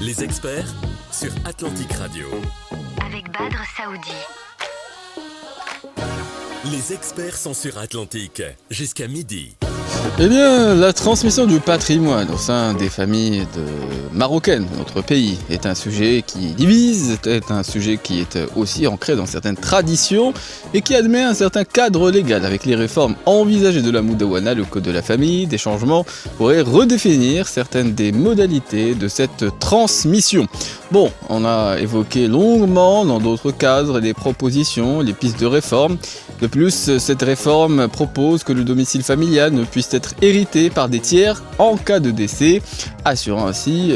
Les experts sur Atlantique Radio. Avec Badr Saoudi. Les experts sont sur Atlantique jusqu'à midi. Eh bien, la transmission du patrimoine au sein des familles marocaines de notre pays est un sujet qui divise, est un sujet qui est aussi ancré dans certaines traditions et qui admet un certain cadre légal. Avec les réformes envisagées de la Moudawana, le code de la famille, des changements pourraient redéfinir certaines des modalités de cette transmission. Bon, on a évoqué longuement dans d'autres cadres les propositions, les pistes de réforme. De plus, cette réforme propose que le domicile familial ne puisse être hérité par des tiers en cas de décès, assurant ainsi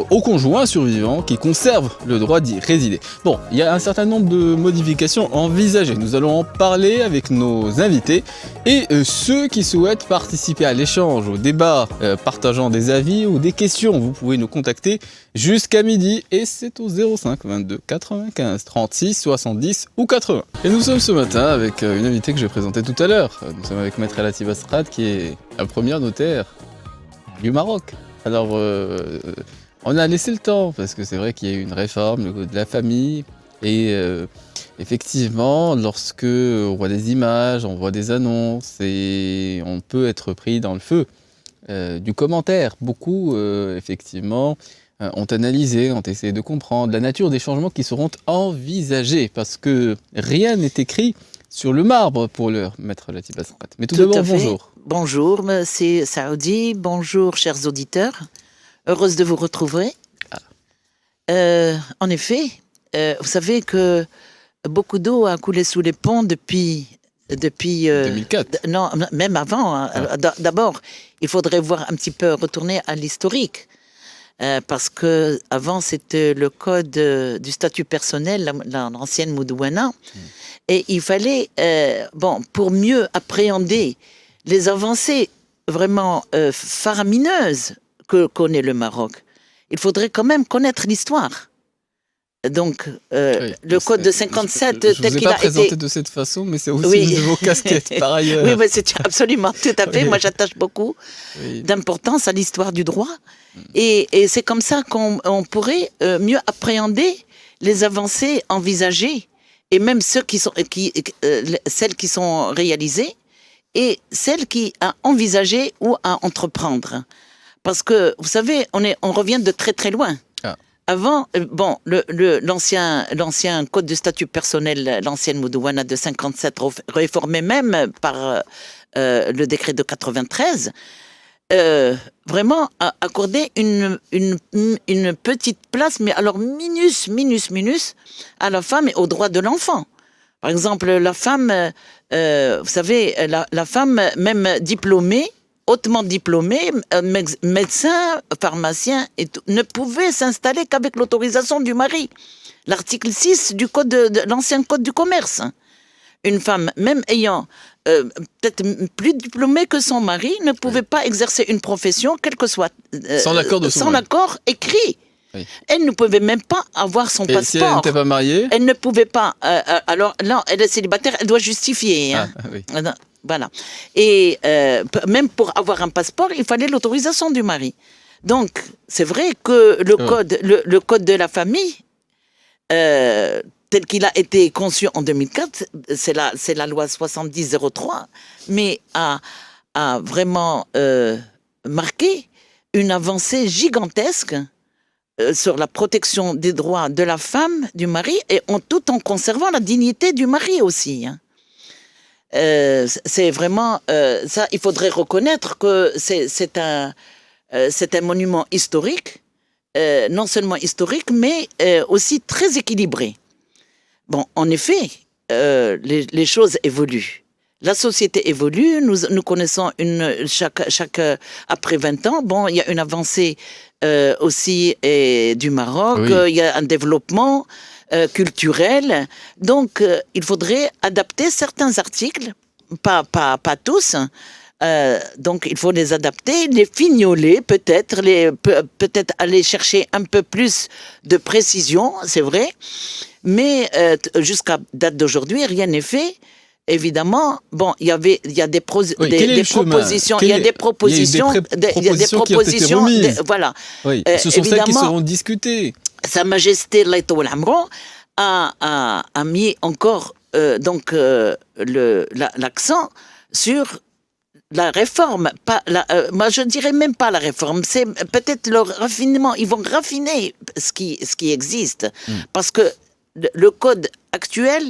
au conjoint survivant qui conserve le droit d'y résider. Bon, il y a un certain nombre de modifications envisagées. Nous allons en parler avec nos invités et ceux qui souhaitent participer à l'échange, au débat, partageant des avis ou des questions. Vous pouvez nous contacter jusqu'à midi et c'est au 05 22 95 36 70 ou 80. Et nous sommes ce matin avec une invitée que je vais présenter tout à l'heure. Nous sommes avec Maître Latif Astrat qui est la première notaire du Maroc. Alors, on a laissé le temps parce que c'est vrai qu'il y a eu une réforme, le code de la famille et effectivement, lorsque on voit des images, on voit des annonces et on peut être pris dans le feu du commentaire. Beaucoup, effectivement, ont analysé, ont essayé de comprendre la nature des changements qui seront envisagés parce que rien n'est écrit sur le marbre pour l'heure, Maître Latif Astrat. Mais tout d'abord, bonjour. Bonjour, c'est Saoudi. Bonjour, chers auditeurs. Heureuse de vous retrouver. En effet, vous savez que beaucoup d'eau a coulé sous les ponts depuis 2004. Non, même avant. Hein. D'abord, il faudrait voir un petit peu retourner à l'historique. Parce que avant c'était le code du statut personnel, l'ancienne Moudawana, et il fallait, pour mieux appréhender les avancées vraiment faramineuses que connaît le Maroc, il faudrait quand même connaître l'histoire. Donc, oui, le code de 57, tel qu'il a été... Je ne vous ai pas présenté de cette façon, mais c'est aussi une de vos casquettes, par ailleurs. Oui, mais c'est absolument, tout à fait. Oui. Moi, j'attache beaucoup d'importance à l'histoire du droit. Et c'est comme ça qu'on pourrait mieux appréhender les avancées envisagées, et même celles qui sont réalisées, et celles qui à envisager ou à entreprendre. Parce que, vous savez, on revient de très très loin. Avant, l'ancien code de statut personnel, l'ancienne Moudawana de 57, réformé même par le décret de 93, vraiment a accordé une petite place, mais alors minus, à la femme et aux droits de l'enfant. Par exemple, la femme, vous savez, la femme même diplômée, hautement diplômé, médecin, pharmacien, et tout, ne pouvait s'installer qu'avec l'autorisation du mari. L'article 6 du code de l'ancien code du commerce. Une femme, même ayant peut-être plus diplômée que son mari, ne pouvait pas exercer une profession, quelle que soit, sans l'accord écrit. Oui. Elle ne pouvait même pas avoir son passeport. Si elle n'était pas mariée ? Elle ne pouvait pas. Alors là, elle est célibataire, elle doit justifier. Hein. Oui. Voilà. Et même pour avoir un passeport, il fallait l'autorisation du mari. Donc, c'est vrai que le code de la famille, tel qu'il a été conçu en 2004, c'est la loi 70-03, mais a vraiment marqué une avancée gigantesque sur la protection des droits de la femme, du mari, et tout en conservant la dignité du mari aussi. Hein. C'est vraiment ça, il faudrait reconnaître que c'est un monument historique, non seulement historique, mais aussi très équilibré. Bon, en effet, les choses évoluent. La société évolue, nous connaissons chaque après 20 ans, il y a une avancée aussi du Maroc, oui. Il y a un développement culturel, donc il faudrait adapter certains articles, pas tous, donc il faut les adapter, les fignoler peut-être aller chercher un peu plus de précision, c'est vrai, mais jusqu'à date d'aujourd'hui, rien n'est fait. évidemment, bon, il y a des, quel est des le chemin propositions, Quel il y a est- des propositions, il y a des propositions qui ont été remises. voilà. Oui, ce sont celles qui Évidemment, seront discutées. Sa Majesté Laïto Amro a mis encore l'accent sur la réforme. Moi, je dirais même pas la réforme. C'est peut-être le raffinement. Ils vont raffiner ce qui existe, parce que le code actuel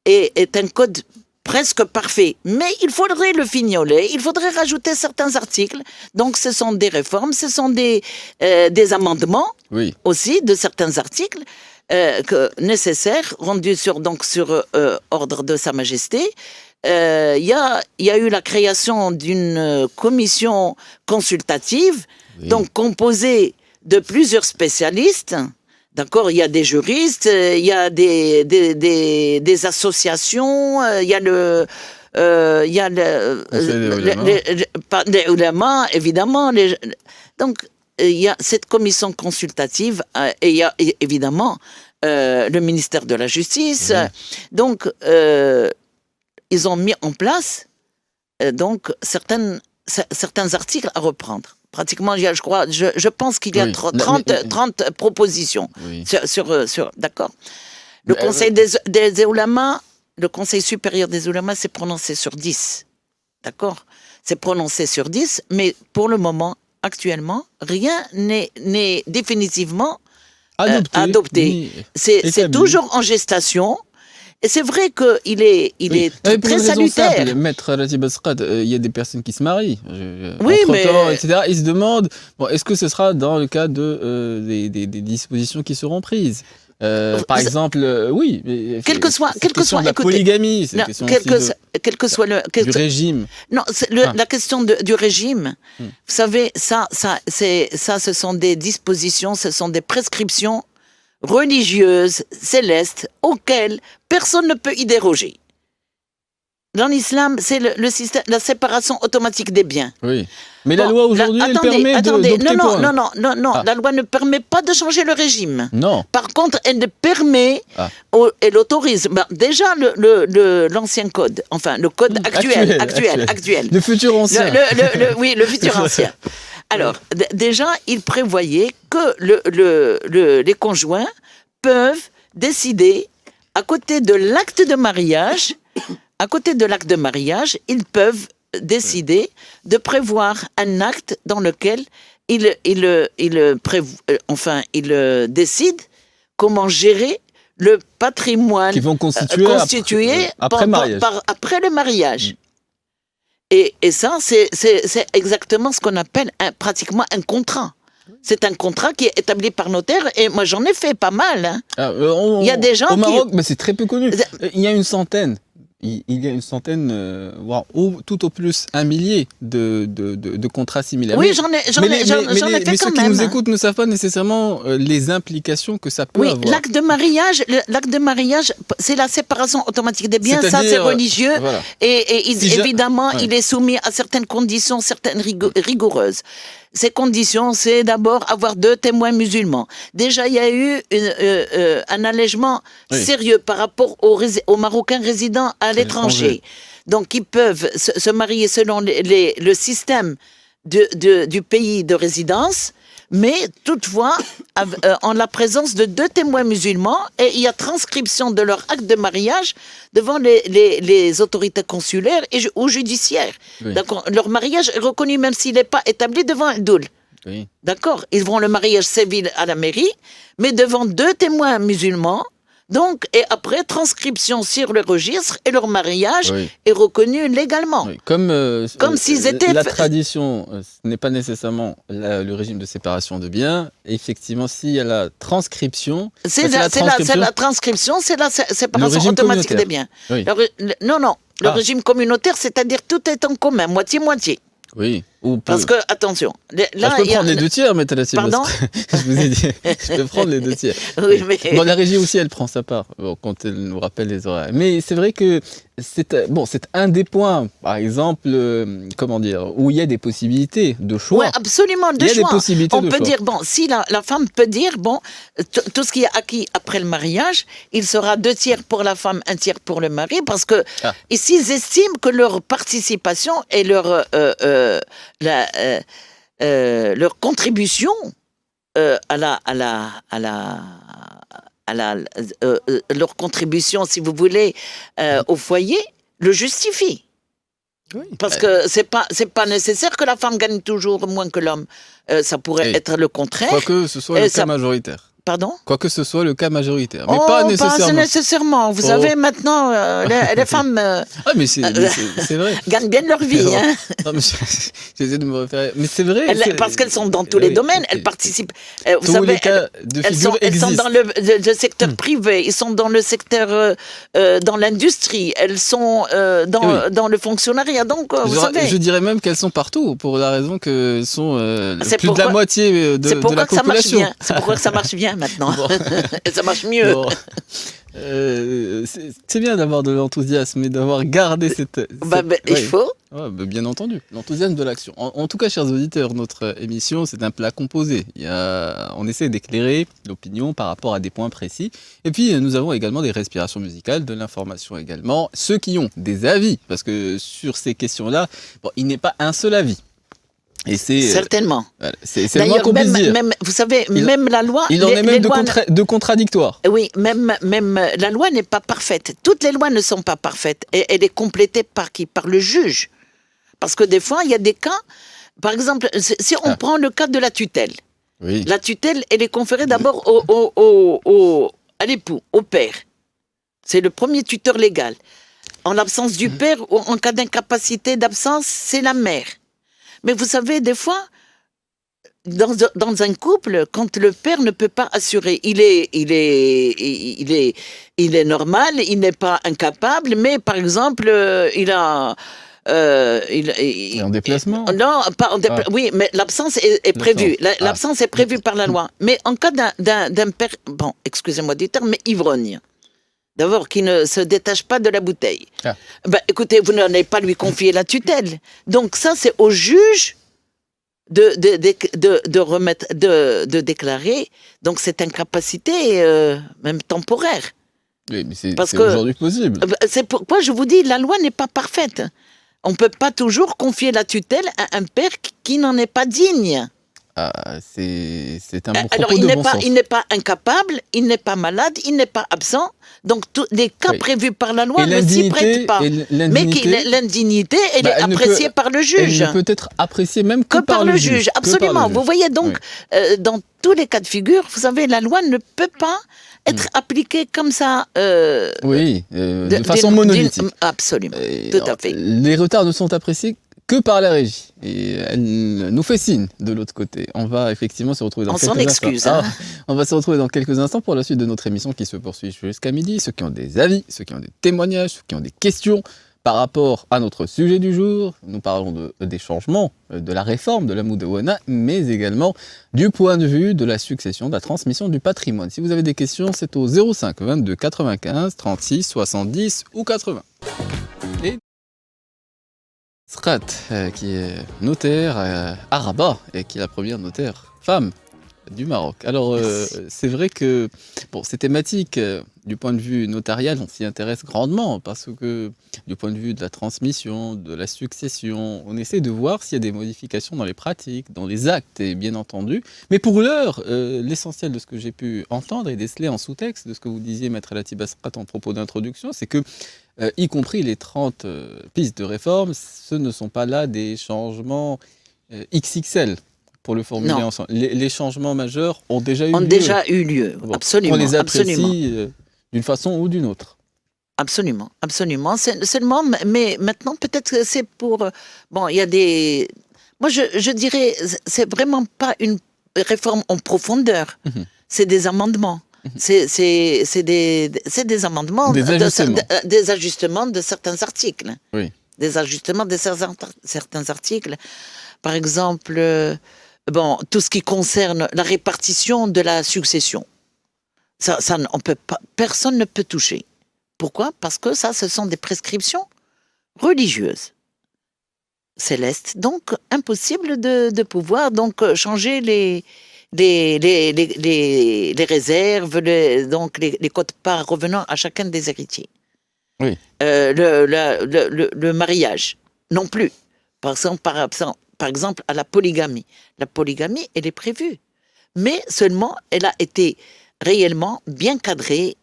est un code presque parfait, mais il faudrait le fignoler, il faudrait rajouter certains articles. Donc, ce sont des réformes, ce sont des amendements Oui. aussi de certains articles nécessaires, rendus sur ordre de Sa Majesté. Il y a eu la création d'une commission consultative, Oui. donc composée de plusieurs spécialistes. D'accord, il y a des juristes, il y a des associations, il y a des oulémas, évidemment. Donc, il y a cette commission consultative et il y a évidemment le ministère de la Justice. Oui. Donc, ils ont mis en place certains articles à reprendre. Pratiquement, je pense qu'il y a Oui. 30 propositions. Oui. D'accord. Le Conseil des oulémas, le Conseil supérieur des oulémas s'est prononcé sur 10. D'accord. C'est prononcé sur 10, mais pour le moment, actuellement, rien n'est définitivement adopté. C'est toujours en gestation. Et c'est vrai qu'il est très salutaire. Simple, Maître Ratib Asqad, il y a des personnes qui se marient. Oui, entre-temps, mais- etc. Ils se demandent, est-ce que ce sera dans le cas des dispositions qui seront prises par exemple, oui. Quel que soit, la écoutez, polygamie, c'est non, question quel aussi que soit du régime. Non, la question du régime, vous savez, ce sont des dispositions, ce sont des prescriptions religieuses, célestes, auxquelles personne ne peut y déroger. Dans l'islam, c'est le système, la séparation automatique des biens. Oui. Mais la Bon, loi aujourd'hui, elle permet attendez, d'opter pour un- non, Ah. la loi ne permet pas de changer le régime. Non. Par contre, elle permet, Ah. elle autorise, déjà l'ancien code, enfin le code actuel. Le futur ancien. Oui, le futur ancien. Alors, déjà, il prévoyait que les conjoints peuvent décider, à côté de l'acte de mariage, ils peuvent décider de prévoir un acte dans lequel ils décident comment gérer le patrimoine Qui vont constituer après mariage. après le mariage. Et ça, c'est exactement ce qu'on appelle pratiquement un contrat. C'est un contrat qui est établi par notaire, et moi j'en ai fait pas mal. Hein. Il y a des gens au Maroc, qui... mais c'est très peu connu. Il y a une centaine. Il y a une centaine, voire tout au plus un millier de contrats similaires. Oui, j'en ai fait mais quand ceux qui même. nous écoutent ne savent pas nécessairement les implications que ça peut Oui, avoir. l'acte de mariage, c'est la séparation automatique des biens, ça c'est C'est-à-dire, religieux, voilà. et évidemment, ouais. il est soumis à certaines conditions, certaines rigoureuses. Ces conditions, c'est d'abord avoir 2 témoins musulmans. Déjà, il y a eu un allègement sérieux par rapport aux Marocains résidant à l'étranger. Donc, ils peuvent se marier selon le système du pays de résidence, mais toutefois, en la présence de 2 témoins musulmans, et il y a transcription de leur acte de mariage devant les autorités consulaires ou judiciaires. Oui. D'accord. Leur mariage est reconnu même s'il n'est pas établi devant un doul. Oui. D'accord. Ils font le mariage civil à la mairie, mais devant 2 témoins musulmans. Donc, et après, transcription sur le registre, et leur mariage est reconnu légalement. Oui. Comme s'ils étaient... La tradition, ce n'est pas nécessairement le régime de séparation de biens. Effectivement, s'il y a la transcription... C'est la transcription, c'est la séparation automatique des biens. Oui. Le régime communautaire, c'est-à-dire tout est en commun, moitié-moitié. Oui. Parce que, attention, là, je peux prendre les 2 tiers, Maître Lassy. Pardon. Je vous ai dit, je peux prendre les 2 tiers. Oui, mais... Bon, la régie aussi, elle prend sa part quand elle nous rappelle les horaires. Mais c'est vrai que c'est un des points, par exemple, où il y a des possibilités de choix. Oui, absolument, de choix. Il y a des possibilités On de peut choix. dire, si la femme peut dire, tout ce qui est acquis après le mariage, il sera 2 tiers pour la femme, 1 tiers pour le mari, parce que ici, ils estiment que leur participation et leur contribution leur contribution, si vous voulez, au foyer, le justifie. Oui. Parce que c'est pas nécessaire que la femme gagne toujours moins que l'homme. Ça pourrait être le contraire. Quoique ce soit le cas majoritaire. Pardon ? Quoique ce soit le cas majoritaire, mais pas nécessairement. Pas nécessairement. Vous savez, maintenant, les femmes mais c'est vrai. gagnent bien leur vie. Hein. Non, mais j'essaie de me référer. Mais c'est vrai. Parce qu'elles sont dans tous les domaines. Elles participent. Vous tous savez, les cas de figure elles sont existent. dans le secteur privé. Ils sont dans le secteur, dans l'industrie. Elles sont dans le fonctionnariat. Donc, vous savez. Je dirais même qu'elles sont partout, pour la raison qu'elles sont plus de la moitié de la population. C'est pourquoi ça marche bien maintenant. Et ça marche mieux. Bon. C'est bien d'avoir de l'enthousiasme et d'avoir gardé cette il faut. Ouais, bien entendu, l'enthousiasme de l'action. En tout cas, chers auditeurs, notre émission, c'est un plat composé. On essaie d'éclairer l'opinion par rapport à des points précis. Et puis, nous avons également des respirations musicales, de l'information également. Ceux qui ont des avis, parce que sur ces questions-là, il n'est pas un seul avis. Et certainement. Voilà, c'est le moins qu'on puisse dire. Vous savez, même la loi... Il en est même de contradictoires. Oui, même la loi n'est pas parfaite. Toutes les lois ne sont pas parfaites. Et elle est complétée par qui ? Par le juge. Parce que des fois, il y a des cas... Par exemple, si on prend le cas de la tutelle. Oui. La tutelle, elle est conférée d'abord à l'époux, au père. C'est le premier tuteur légal. En l'absence du père, ou en cas d'incapacité, d'absence, c'est la mère. Mais vous savez, des fois, dans un couple, quand le père ne peut pas assurer, il est normal, il n'est pas incapable, mais par exemple, il est en déplacement. Non, pas en déplacement. Oui, mais l'absence est prévue. L'absence est prévue par la loi. Mais en cas d'un père, excusez-moi du terme, mais ivrogne. D'abord, qui ne se détache pas de la bouteille. Écoutez, vous n'allez pas lui confier la tutelle. Donc ça, c'est au juge de déclarer donc cette incapacité, même temporaire. Oui, mais c'est aujourd'hui possible. C'est pourquoi je vous dis, la loi n'est pas parfaite. On ne peut pas toujours confier la tutelle à un père qui n'en est pas digne. C'est un bon Alors, propos de bon sens. Il n'est pas incapable, il n'est pas malade, il n'est pas absent. Donc, tous les cas prévus par la loi ne s'y prêtent pas. Mais l'indignité, elle est appréciée par le juge. Elle peut être appréciée même que par le juge. Absolument. Vous voyez donc, dans tous les cas de figure, vous savez, la loi ne peut pas être appliquée comme ça. De façon monolithique. Absolument. Tout à fait. Les retards ne sont appréciés que par la régie. Et elle nous fait signe de l'autre côté. On va effectivement se retrouver dans quelques instants. On s'en excuse. Hein. On va se retrouver dans quelques instants pour la suite de notre émission qui se poursuit jusqu'à midi. Ceux qui ont des avis, ceux qui ont des témoignages, ceux qui ont des questions par rapport à notre sujet du jour. Nous parlons des changements, de la réforme de la Moudawana, mais également du point de vue de la succession, de la transmission du patrimoine. Si vous avez des questions, c'est au 05 22 95 36 70 ou 80. Et Srat, qui est notaire à Rabat et qui est la première notaire femme du Maroc. Alors, c'est vrai que ces thématiques, du point de vue notarial, on s'y intéresse grandement parce que du point de vue de la transmission, de la succession, on essaie de voir s'il y a des modifications dans les pratiques, dans les actes, et bien entendu. Mais pour l'heure, l'essentiel de ce que j'ai pu entendre et déceler en sous-texte de ce que vous disiez, Maître Latif Basserat, en propos d'introduction, c'est que y compris les 30 pistes de réforme, ce ne sont pas là des changements XXL, pour le formuler ensemble. Les changements majeurs ont déjà eu lieu. Absolument. On les apprécie d'une façon ou d'une autre. Absolument, absolument. Seulement, mais maintenant, peut-être que c'est pour... il y a des... Moi, je dirais, c'est vraiment pas une réforme en profondeur. C'est des amendements. C'est des amendements, des ajustements de certains articles. Oui. Des ajustements de certains articles. par exemple, tout ce qui concerne la répartition de la succession. Ça, on peut pas, personne ne peut toucher. Pourquoi? Parce que ça, ce sont des prescriptions religieuses, célestes. Donc, impossible de pouvoir changer les réserves, donc les quotes-parts revenant à chacun des héritiers. Oui. Le mariage, non plus. Par exemple, à la polygamie. La polygamie, elle est prévue. Mais seulement, elle a été réellement bien cadrée,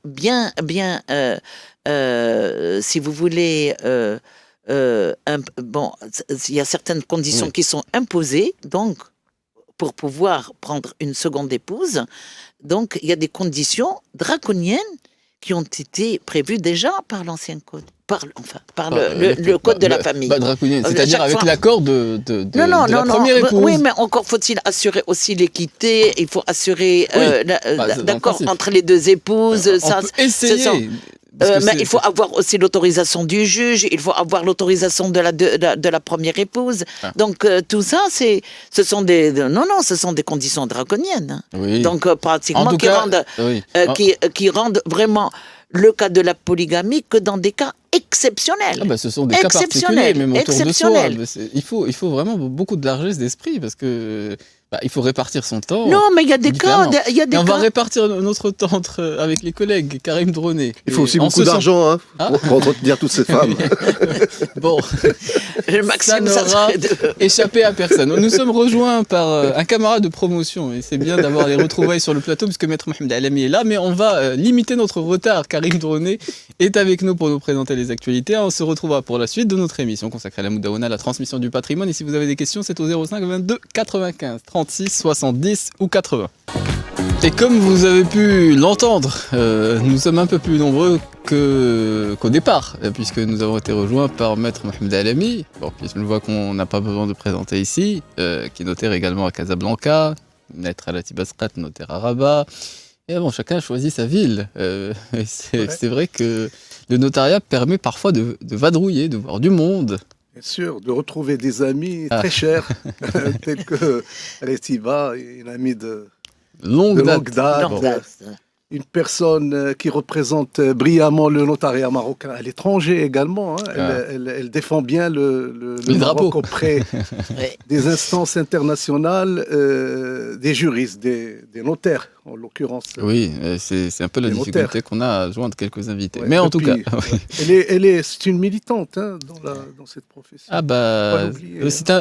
si vous voulez, il y a certaines conditions qui sont imposées, donc, pour pouvoir prendre une seconde épouse. Donc, il y a des conditions draconiennes qui ont été prévues déjà par l'ancien code. Par le code de la famille. Draconienne, c'est-à-dire avec l'accord de la première épouse. Oui, mais encore faut-il assurer aussi l'équité, il faut assurer l'accord entre les deux épouses. On peut essayer. Mais il faut avoir aussi l'autorisation du juge, il faut avoir l'autorisation de la première épouse. Donc tout ça, ce sont des conditions draconiennes. Oui. Donc pratiquement qui rendent vraiment le cas de la polygamie que dans des cas exceptionnels. Ce sont des cas particuliers, même autour de soi. Il faut vraiment beaucoup de largesse d'esprit parce que il faut répartir son temps. Non, mais il y a des cas. On va répartir notre temps avec les collègues. Karim Droné. Il faut aussi beaucoup d'argent pour entretenir toutes ces femmes. Bon, ça n'aura échappé à personne. Nous sommes rejoints par un camarade de promotion et c'est bien d'avoir les retrouvailles sur le plateau puisque Maître Mohamed Alami est là, mais on va limiter notre retard. Karim Droné est avec nous pour nous présenter les actualités. On se retrouvera pour la suite de notre émission consacrée à la Moudawana, la transmission du patrimoine. Et si vous avez des questions, c'est au 05 22 95 36 70 ou 80. Et comme vous avez pu l'entendre, nous sommes un peu plus nombreux qu'au départ, puisque nous avons été rejoints par Maître Mohamed Alami, qui je vois qu'on n'a pas besoin de présenter ici, qui est notaire également à Casablanca, Maître Alati Basqat, notaire à Rabat. Et chacun a choisi sa ville. C'est vrai que le notariat permet parfois de vadrouiller, de voir du monde. Bien sûr, de retrouver des amis très chers, tels que Retiba, une amie de longue date. Une personne qui représente brillamment le notariat marocain à l'étranger également. Elle défend bien le Maroc auprès des instances internationales, des juristes, des notaires en l'occurrence. Oui, c'est un peu la difficulté qu'on a à joindre quelques invités. Mais en tout cas... c'est une militante dans cette profession.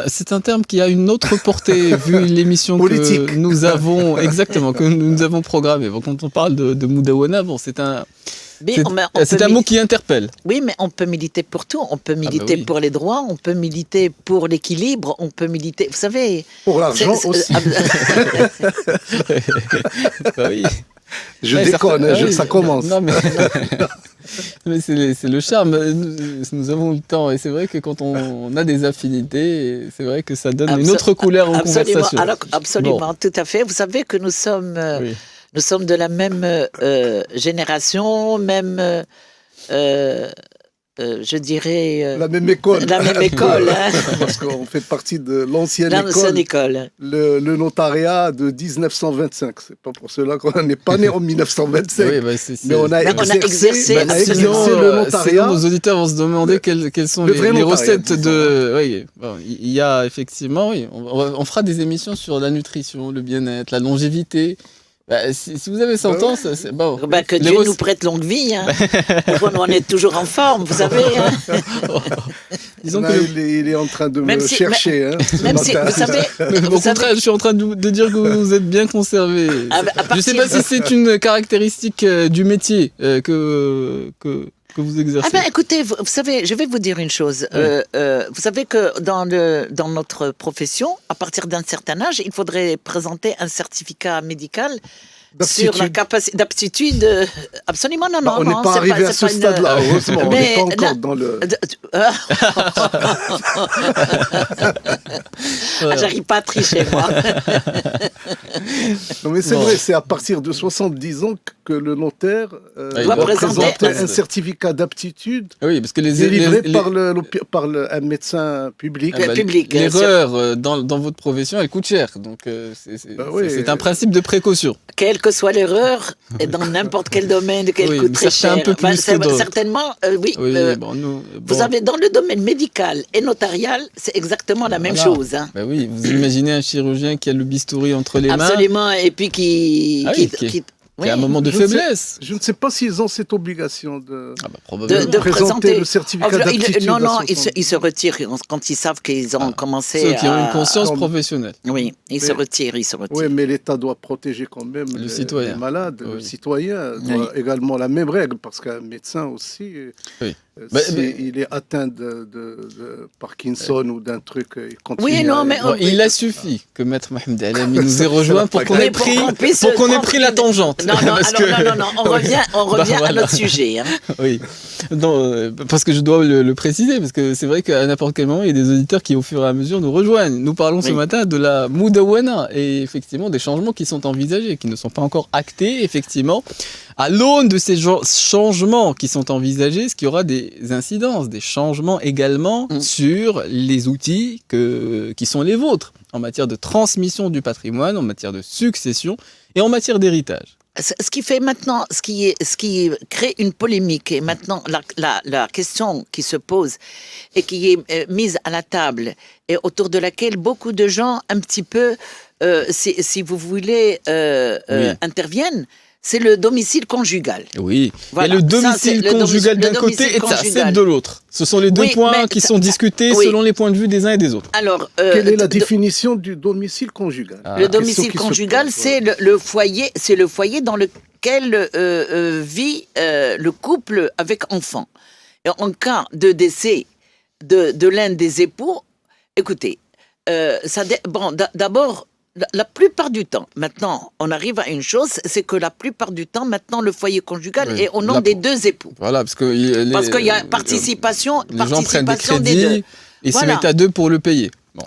C'est un terme qui a une autre portée vu l'émission que nous avons programmée. Quand on parle de Moudawana, c'est un mot qui interpelle. Oui, mais on peut militer pour tout. On peut militer pour les droits, on peut militer pour l'équilibre, on peut militer, vous savez... Pour l'argent aussi. Oui. Je déconne, ça commence. Non, mais c'est le charme. Nous avons le temps et c'est vrai que quand on a des affinités, c'est vrai que ça donne une autre couleur aux conversations. Absolument, tout à fait. Vous savez que nous sommes de la même génération, même, je dirais... la même école. La même école. Parce qu'on fait partie de l'ancienne école. Le notariat de 1925. C'est pas pour cela qu'on n'est pas né en 1925. Mais on a exercé le notariat. Nos auditeurs vont se demander quelles sont les recettes de... il y a effectivement... on fera des émissions sur la nutrition, le bien-être, la longévité... si vous avez 100 ans, c'est bon. Que Dieu nous prête longue vie. On est toujours en forme, vous savez. Disons il est en train de me chercher. Même si, vous savez... Au contraire, je suis en train de dire que vous êtes bien conservé. Je ne sais pas si c'est une caractéristique du métier que vous exercez. Écoutez, vous savez, je vais vous dire une chose. Vous savez que dans notre profession, à partir d'un certain âge, il faudrait présenter un certificat médical sur la capacité d'aptitude. Absolument, non. On n'est pas arrivé à ce stade-là, heureusement. On n'est pas encore dans le... J'arrive pas à tricher, moi. Non, mais c'est vrai, c'est à partir de 70 ans que le notaire doit présenter un certificat d'aptitude délivré par un médecin public. L'erreur dans votre profession, elle coûte cher. Donc, c'est un principe de précaution. Quelle que soit l'erreur, et dans n'importe quel domaine, qu'elle coûte très cher. Un peu plus certainement, vous avez dans le domaine médical et notarial, c'est exactement la même chose. Hein. Oui, vous imaginez un chirurgien qui a le bistouri entre les mains. Absolument, et puis qui a un moment de faiblesse. Je ne sais pas s'ils ont cette obligation de présenter le certificat d'aptitude. Non, ils se retirent quand ils savent qu'ils ont commencé ceux qui ont une conscience professionnelle. Oui, ils se retirent. Oui, mais l'État doit protéger quand même les malades. Le citoyen doit également la même règle, parce qu'un médecin aussi... il est atteint de Parkinson ou d'un truc, il continue. Il a suffi que Maître Mohamed Alami nous ait rejoint pour qu'on ait pris la tangente. Non, on revient à notre sujet. Hein. Oui, parce que je dois le préciser, parce que c'est vrai qu'à n'importe quel moment, il y a des auditeurs qui, au fur et à mesure, nous rejoignent. Nous parlons ce matin de la Moudawana et effectivement des changements qui sont envisagés, qui ne sont pas encore actés, effectivement. À l'aune de ces changements qui sont envisagés, est-ce qu'il y aura des incidences, des changements également sur les outils qui sont les vôtres en matière de transmission du patrimoine, en matière de succession et en matière d'héritage? Ce qui fait maintenant, ce qui crée une polémique, et maintenant la question qui se pose et qui est mise à la table et autour de laquelle beaucoup de gens un petit peu, si vous voulez, interviennent, c'est le domicile conjugal. Oui, voilà. Et le domicile conjugal d'un côté et de l'autre. Ce sont les deux points qui sont discutés selon les points de vue des uns et des autres. Alors, quelle est la définition du domicile conjugal? Le domicile conjugal, c'est le foyer dans lequel vit le couple avec enfant. Et en cas de décès de l'un des époux, écoutez, d'abord, la plupart du temps, maintenant, on arrive à une chose, c'est que la plupart du temps, maintenant, le foyer conjugal est au nom des deux époux. Voilà, parce qu'il y a participation les gens prennent des crédits des deux. Et se mettent à deux pour le payer. Bon,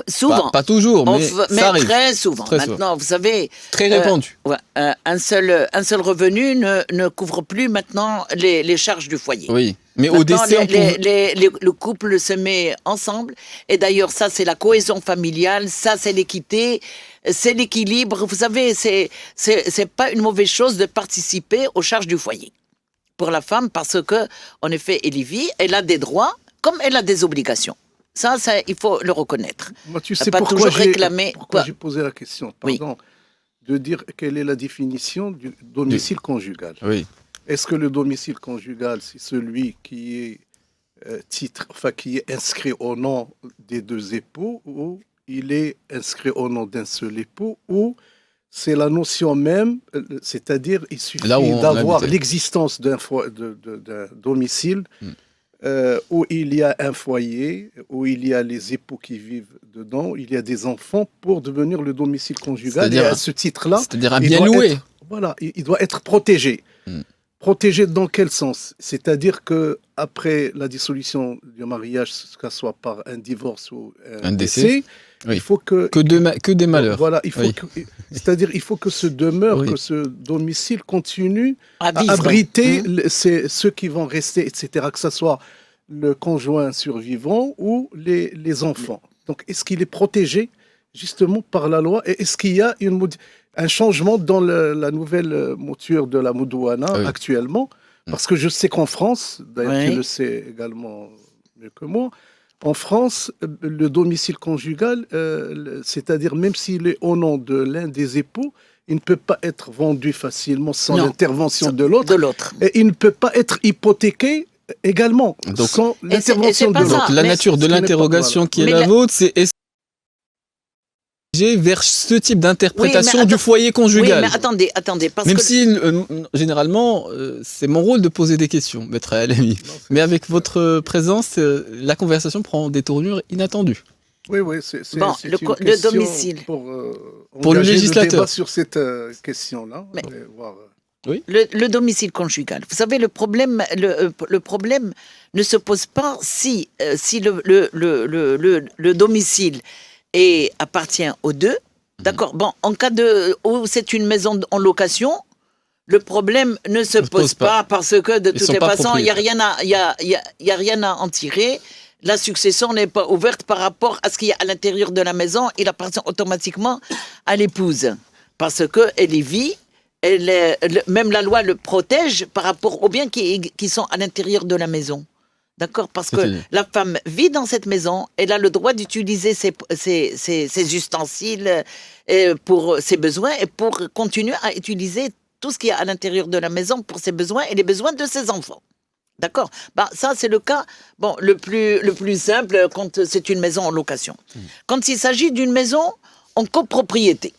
souvent. Pas toujours, mais ça arrive. Très souvent. Maintenant, vous savez... Très répandu. Un seul revenu ne couvre plus maintenant les charges du foyer. Oui. Mais maintenant, au décès, le couple se met ensemble. Et d'ailleurs, ça, c'est la cohésion familiale. Ça, c'est l'équité. C'est l'équilibre. Vous savez, c'est pas une mauvaise chose de participer aux charges du foyer. Pour la femme, parce que, en effet, elle a des droits comme elle a des obligations. Ça, il faut le reconnaître. Moi, tu sais pourquoi j'ai posé la question, de dire quelle est la définition du domicile conjugal. Oui. Est-ce que le domicile conjugal, c'est celui qui est qui est inscrit au nom des deux époux, ou il est inscrit au nom d'un seul époux, ou c'est la notion même, c'est-à-dire il suffit d'avoir l'existence d'un domicile où il y a un foyer, où il y a les époux qui vivent dedans, il y a des enfants pour devenir le domicile conjugal. Et à ce titre-là, c'est-à-dire un bien loué. Il doit être protégé. Protégé dans quel sens? C'est-à-dire que après la dissolution du mariage, que ce soit par un divorce ou un décès, il faut que des malheurs. Voilà, c'est-à-dire il faut que ce demeure, que ce domicile continue à abriter ceux qui vont rester, etc. Que ce soit le conjoint survivant ou les enfants. Donc, est-ce qu'il est protégé justement par la loi? Et est-ce qu'il y a un changement dans la nouvelle mouture de la Moudawana actuellement? Parce que je sais qu'en France, d'ailleurs tu le sais également mieux que moi, en France, le domicile conjugal, c'est-à-dire même s'il est au nom de l'un des époux, il ne peut pas être vendu facilement sans l'intervention de l'autre. Et il ne peut pas être hypothéqué également sans l'intervention de l'autre. La nature de l'interrogation qui est la vôtre, c'est vers ce type d'interprétation du foyer conjugal. Oui, mais attendez. Même si, généralement, c'est mon rôle de poser des questions, Maître Alami. Mais avec votre présence, la conversation prend des tournures inattendues. Oui, c'est le domicile. Pour le législateur. Le débat sur cette question-là. Le domicile conjugal. Vous savez, le problème ne se pose pas si le domicile appartient aux deux. D'accord. Bon, en cas où c'est une maison en location, le problème ne se pose pas parce que de toute façon, il n'y a rien à en tirer. La succession n'est pas ouverte par rapport à ce qu'il y a à l'intérieur de la maison. Il appartient automatiquement à l'épouse parce qu'elle y vit. Même la loi le protège par rapport aux biens qui sont à l'intérieur de la maison. D'accord? Parce que la femme vit dans cette maison, elle a le droit d'utiliser ses ustensiles pour ses besoins et pour continuer à utiliser tout ce qu'il y a à l'intérieur de la maison pour ses besoins et les besoins de ses enfants. D'accord? Ça, c'est le cas le plus simple quand c'est une maison en location. Quand il s'agit d'une maison en copropriété,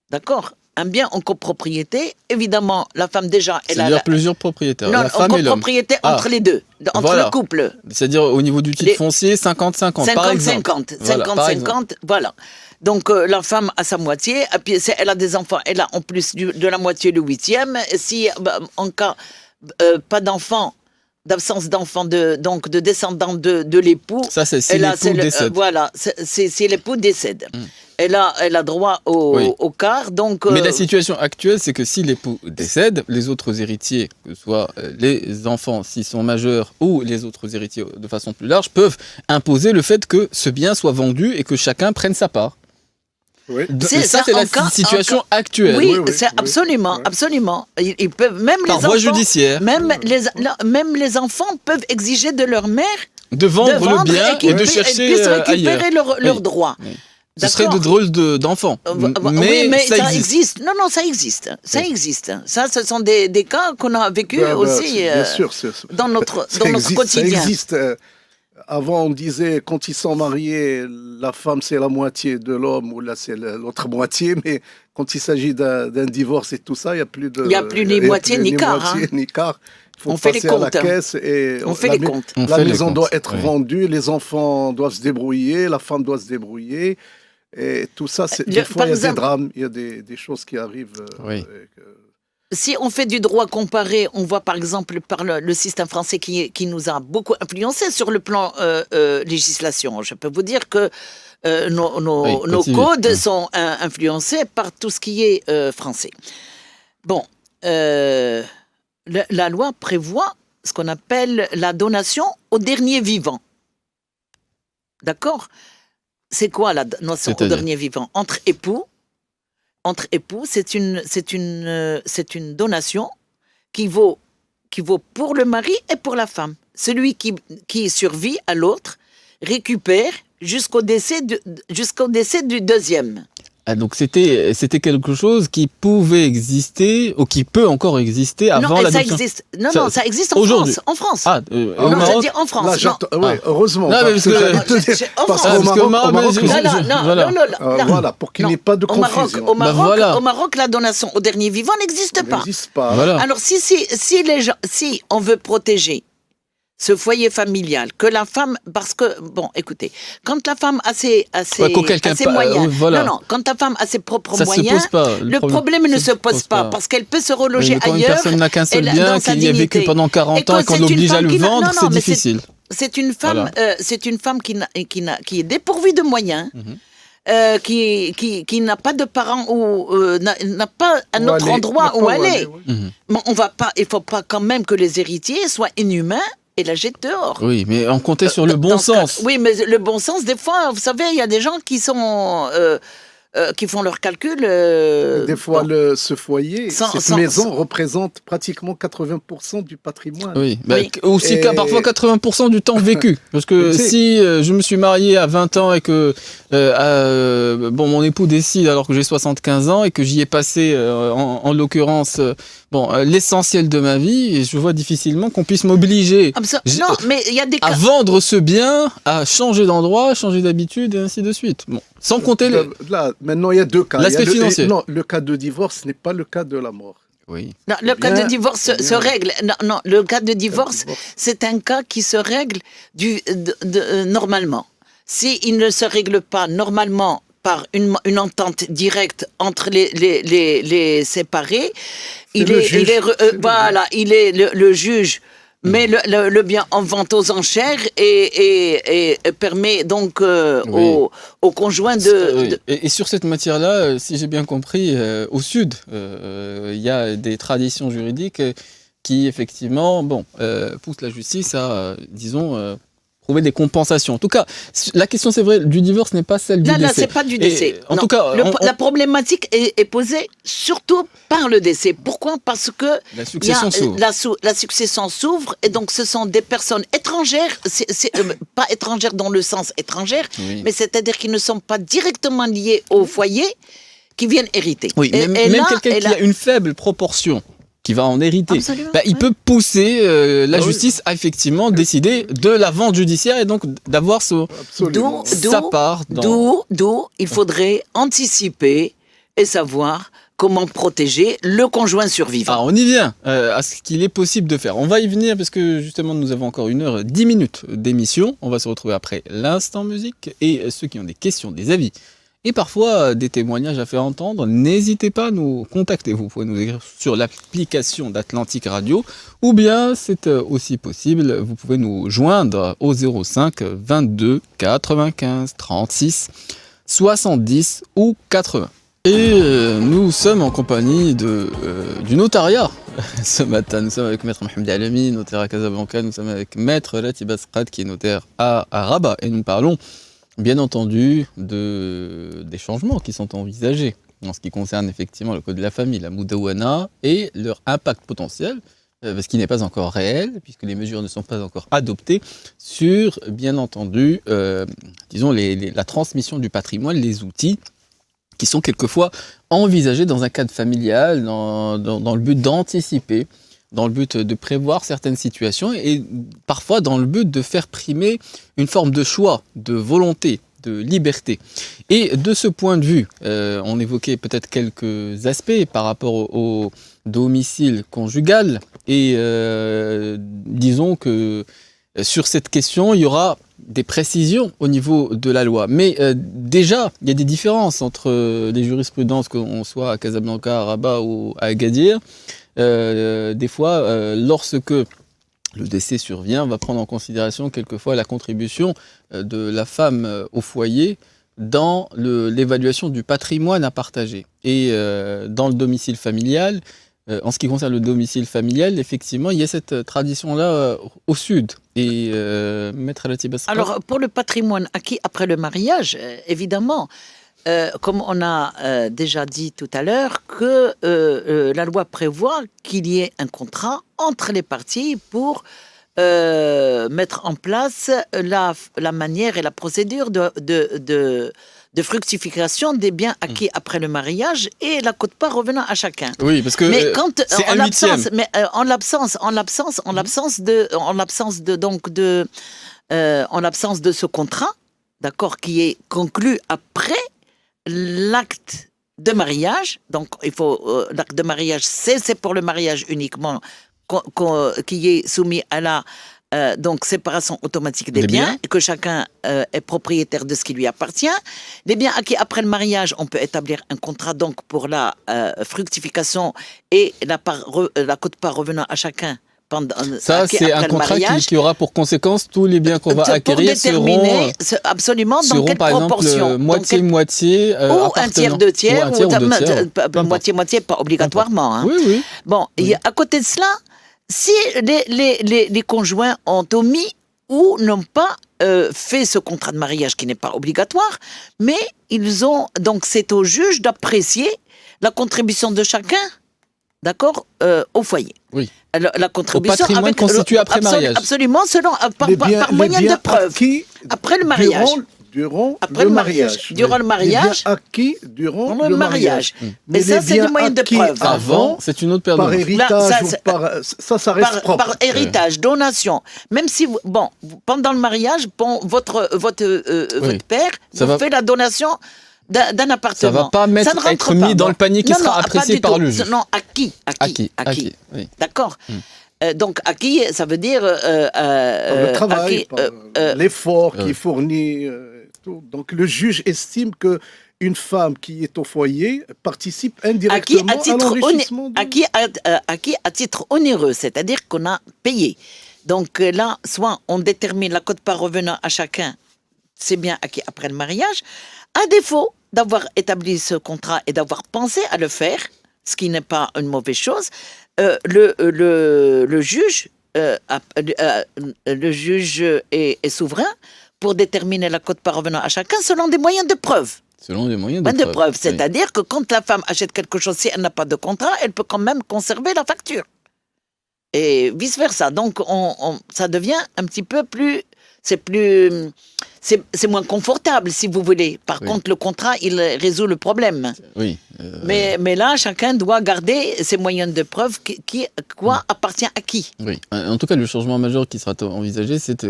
d'accord? Un bien en copropriété, évidemment, la femme déjà... C'est-à-dire plusieurs propriétaires, non, la femme et l'homme. En copropriété entre les deux, entre le couple. C'est-à-dire au niveau du titre foncier, 50-50, par exemple. 50-50, voilà. Donc la femme a sa moitié, et puis elle a des enfants, elle a en plus de la moitié le 8e. Si en cas pas d'enfant, d'absence d'enfant, donc de descendant de l'époux... Ça, c'est si l'époux décède. Voilà, si l'époux décède. Elle a droit au quart. Donc, mais la situation actuelle, c'est que si l'époux décède, les autres héritiers, que ce soit les enfants s'ils sont majeurs ou les autres héritiers de façon plus large, peuvent imposer le fait que ce bien soit vendu et que chacun prenne sa part. Oui. Ça, c'est la situation actuelle. Oui, c'est absolument. Ils peuvent, même par les voie enfants, judiciaire. Même les enfants peuvent exiger de leur mère de vendre le bien et de chercher ailleurs. Récupérer leurs droits. Oui. Ce serait de drôles d'enfants. Mais ça existe. Non, ça existe. Ça existe. Ça, ce sont des cas qu'on a vécu aussi bien sûr, dans notre quotidien. Ça existe. Avant, on disait, quand ils sont mariés, la femme, c'est la moitié de l'homme, ou là, c'est l'autre moitié. Mais quand il s'agit d'un divorce et tout ça, il n'y a plus de... Il n'y a plus ni moitié ni quart. Il faut on fait les comptes. À la caisse et on fait les comptes. La maison doit être vendue, les enfants doivent se débrouiller, la femme doit se débrouiller. Et tout ça, des fois, il y a des drames, il y a des choses qui arrivent. Si on fait du droit comparé, on voit par exemple par le système français qui nous a beaucoup influencé sur le plan législation. Je peux vous dire que nos codes sont influencés par tout ce qui est français. Bon, la loi prévoit ce qu'on appelle la donation au dernier vivant. D'accord ? C'est quoi la donation au dernier vivant ? Entre époux, c'est une donation qui vaut pour le mari et pour la femme. Celui qui survit à l'autre récupère jusqu'au décès du deuxième. Ah, donc c'était quelque chose qui pouvait exister ou qui peut encore exister avant l'adoption. Ça existe en France. En France. Ah, au Maroc. Je dis en France. Là, oui, heureusement. Non, voilà, pour qu'il n'y ait pas de confusion. Au Maroc, la donation au dernier vivant n'existe pas. Voilà. Alors si on veut protéger ce foyer familial, que la femme, parce que, bon, écoutez, quand la femme a ses moyens, quand la femme a ses propres moyens, le problème ne se pose pas, parce qu'elle peut se reloger quand ailleurs. Quand une personne n'a qu'un seul bien, qu'il y a vécu pendant 40 ans et qu'on l'oblige à le vendre, c'est difficile. C'est une femme qui est dépourvue de moyens. Qui n'a pas de parents ou n'a pas un autre endroit où aller. Mais il faut pas quand même que les héritiers soient inhumains et la jettent dehors. Oui, mais on comptait sur le bon sens. Oui, mais le bon sens, des fois, vous savez, il y a des gens qui sont... qui font leurs calculs. Des fois, ce foyer, cette maison représente pratiquement 80% du patrimoine. Oui, aussi parfois 80% du temps vécu. Parce que si je me suis marié à 20 ans et que mon époux décide alors que j'ai 75 ans et que j'y ai passé, en l'occurrence, l'essentiel de ma vie, et je vois difficilement qu'on puisse m'obliger à vendre ce bien, à changer d'endroit, changer d'habitude et ainsi de suite. Bon, sans compter maintenant, il y a deux cas. L'aspect financier. Le cas de divorce n'est pas le cas de la mort. Oui. Non, le cas de divorce se règle. Non, le cas de divorce, c'est un cas qui se règle normalement. S'il ne se règle pas normalement par une entente directe entre les séparés, le juge Mais le bien en vente aux enchères et permet donc au conjoint de... Et sur cette matière-là, si j'ai bien compris, au Sud, il y a des traditions juridiques qui, effectivement, poussent la justice à, disons... trouver des compensations. En tout cas, la question, c'est vrai, du divorce n'est pas celle du décès. Non, c'est pas du décès. En tout cas, la problématique est posée surtout par le décès. Pourquoi ? Parce que la succession s'ouvre. La succession s'ouvre et donc ce sont des personnes étrangères, pas étrangères dans le sens étrangère, mais c'est-à-dire qui ne sont pas directement liées au foyer, qui viennent hériter. Oui, même quelqu'un qui a une faible proportion qui va en hériter, il peut pousser la justice à effectivement décider de la vente judiciaire et donc d'avoir sa part. D'où il faudrait anticiper et savoir comment protéger le conjoint survivant. Ah, on y vient à ce qu'il est possible de faire. On va y venir parce que justement nous avons encore 1h10 minutes d'émission. On va se retrouver après l'instant musique et ceux qui ont des questions, des avis et parfois des témoignages à faire entendre, n'hésitez pas à nous contacter. Vous pouvez nous écrire sur l'application d'Atlantique Radio ou bien, c'est aussi possible, vous pouvez nous joindre au 05 22 95 36 70 ou 80. Et nous sommes en compagnie du notariat. Ce matin, nous sommes avec Maître Mohamed Alami, notaire à Casablanca. Nous sommes avec Maître Latiba Sqad, qui est notaire à Rabat. Et nous parlons bien entendu des changements qui sont envisagés en ce qui concerne effectivement le code de la famille, la Moudawana, et leur impact potentiel, parce qu'il n'est pas encore réel, puisque les mesures ne sont pas encore adoptées, sur bien entendu, disons, la transmission du patrimoine, les outils qui sont quelquefois envisagés dans un cadre familial, dans le but d'anticiper, dans le but de prévoir certaines situations et parfois dans le but de faire primer une forme de choix, de volonté, de liberté. Et de ce point de vue, on évoquait peut-être quelques aspects par rapport au domicile conjugal et disons que sur cette question, il y aura des précisions au niveau de la loi. Mais déjà, il y a des différences entre les jurisprudences, qu'on soit à Casablanca, à Rabat ou à Agadir. Des fois, lorsque le décès survient, on va prendre en considération quelquefois la contribution de la femme au foyer dans l'évaluation du patrimoine à partager. Et dans le domicile familial, en ce qui concerne le domicile familial, effectivement, il y a cette tradition-là au sud. Et Maître Latiba Sqad. Alors, pour le patrimoine acquis après le mariage, évidemment, comme on a déjà dit tout à l'heure, que la loi prévoit qu'il y ait un contrat entre les parties pour mettre en place la manière et la procédure de fructification des biens acquis après le mariage et la quote-part revenant à chacun. Oui, parce que mais quand, c'est un huitième. En l'absence de ce contrat, d'accord, qui est conclu après l'acte de mariage, donc il faut l'acte de mariage, c'est pour le mariage uniquement qui est soumis à la donc séparation automatique des biens, et que chacun est propriétaire de ce qui lui appartient. Les biens acquis après le mariage, on peut établir un contrat donc pour la fructification et la quote-part revenant à chacun. Ça, c'est un contrat qui aura pour conséquence tous les biens qu'on va acquérir seront absolument dans quelle par proportion, exemple moitié-moitié ou un tiers, deux tiers, moitié-moitié, pas obligatoirement. Hein. Oui. Bon, et à côté de cela, si les conjoints ont omis ou n'ont pas fait ce contrat de mariage qui n'est pas obligatoire, mais donc c'est au juge d'apprécier la contribution de chacun. D'accord, au foyer. Oui. La contribution au patrimoine constitué après mariage. Absolument, par moyen de preuve. Après le mariage. Durant le mariage. Durant le mariage. Acquis durant le mariage. Mais ça, c'est du moyen de preuve. Avant, c'est une autre paire de par héritage ça reste propre. Par héritage, donation. Même si, pendant le mariage, votre père vous fait la donation d'un appartement. Ça ne va pas être mis dans le panier qui sera apprécié par le juge. Non, acquis. Oui. D'accord. Donc, acquis, ça veut dire... le travail, l'effort qui fournit. Tout. Donc, le juge estime qu'une femme qui est au foyer participe indirectement à l'enrichissement. Acquis à titre onéreux, c'est-à-dire qu'on a payé. Donc là, soit on détermine la quote-part revenant à chacun, c'est bien acquis après le mariage. À défaut d'avoir établi ce contrat et d'avoir pensé à le faire, ce qui n'est pas une mauvaise chose, le juge est souverain pour déterminer la quote-part revenant à chacun selon des moyens de preuve. Selon des moyens de preuve. C'est-à-dire que quand la femme achète quelque chose, si elle n'a pas de contrat, elle peut quand même conserver la facture. Et vice-versa. Donc, ça devient un petit peu plus... C'est moins confortable, si vous voulez. Par contre, le contrat, il résout le problème. Oui. Mais là, chacun doit garder ses moyens de preuve quoi appartient à qui. Oui. En tout cas, le changement majeur qui sera envisagé, c'est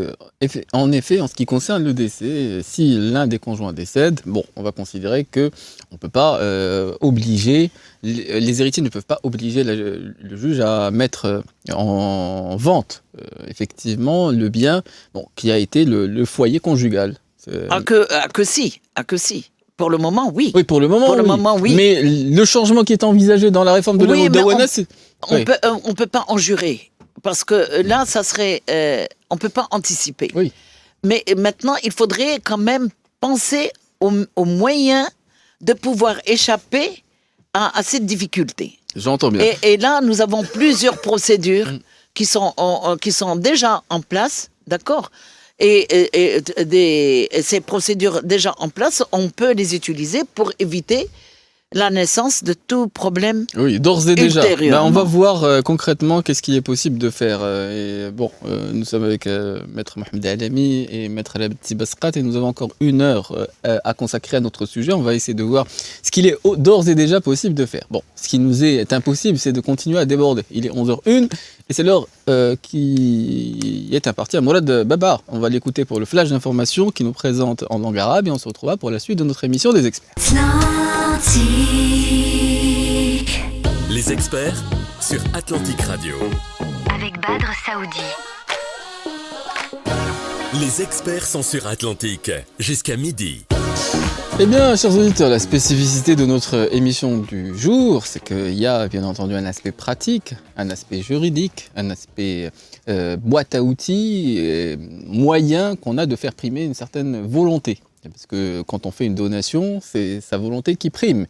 en effet, en ce qui concerne le décès, si l'un des conjoints décède, on va considérer que on ne peut pas obliger, les héritiers ne peuvent pas obliger le juge à mettre en vente, effectivement, le bien qui a été le foyer conjugal. Que si. Pour le moment, oui. Oui, pour le moment, oui. Mais le changement qui est envisagé dans la réforme de la Dawana, c'est... On peut pas en jurer. Parce que là, ça serait... on peut pas anticiper. Oui. Mais maintenant, il faudrait quand même penser aux moyens de pouvoir échapper à cette difficulté. J'entends bien. Et là, nous avons plusieurs procédures qui sont déjà en place, d'accord ? Et ces procédures déjà en place, on peut les utiliser pour éviter la naissance de tout problème. Oui, d'ores et déjà. On va voir concrètement qu'est-ce qu'il est possible de faire. Nous sommes avec Maître Mohamed Alami et Maître Alabti Basqat et nous avons encore 1 heure à consacrer à notre sujet. On va essayer de voir ce qu'il est d'ores et déjà possible de faire. Ce qui nous est impossible, c'est de continuer à déborder. Il est 11h01 et c'est l'heure qui est impartie à Mourad Babar. On va l'écouter pour le flash d'information qui nous présente en langue arabe et on se retrouvera pour la suite de notre émission des experts. Les experts sur Atlantique Radio. Avec Badr Saoudi. Les experts sont sur Atlantique jusqu'à midi. Eh bien, chers auditeurs, la spécificité de notre émission du jour, c'est qu'il y a bien entendu un aspect pratique, un aspect juridique, un aspect boîte à outils, moyen qu'on a de faire primer une certaine volonté. Parce que quand on fait une donation, c'est sa volonté qui prime.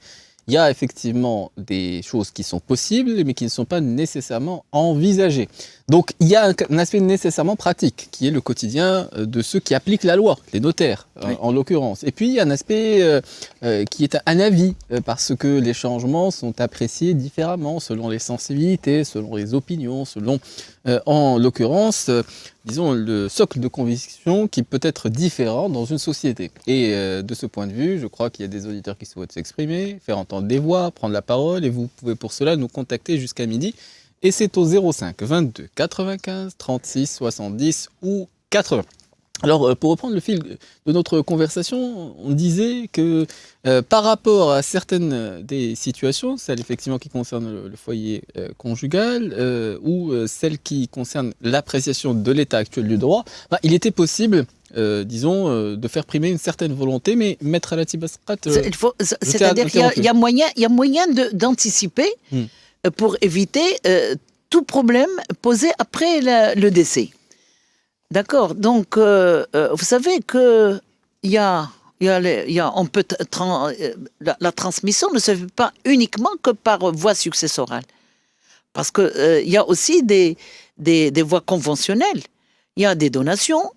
Il y a effectivement des choses qui sont possibles, mais qui ne sont pas nécessairement envisagées. Donc, il y a un aspect nécessairement pratique, qui est le quotidien de ceux qui appliquent la loi, les notaires, en l'occurrence. Et puis, il y a un aspect qui est un avis, parce que les changements sont appréciés différemment, selon les sensibilités, selon les opinions, selon, en l'occurrence, disons, le socle de conviction qui peut être différent dans une société. Et de ce point de vue, je crois qu'il y a des auditeurs qui souhaitent s'exprimer, faire entendre des voix, prendre la parole, et vous pouvez pour cela nous contacter jusqu'à midi. Et c'est au 05 22 95 36 70 ou 80. Alors, pour reprendre le fil de notre conversation, on disait que par rapport à certaines des situations, celles effectivement qui concernent le foyer conjugal ou celles qui concernent l'appréciation de l'état actuel du droit, il était possible, de faire primer une certaine volonté, mais Maître Alabti Basqat... C'est-à-dire qu'il y a moyen d'anticiper pour éviter tout problème posé après le décès. D'accord. Donc, vous savez que la transmission ne se fait pas uniquement que par voie successorale, parce que il y a aussi des voies conventionnelles. Il y a des donations.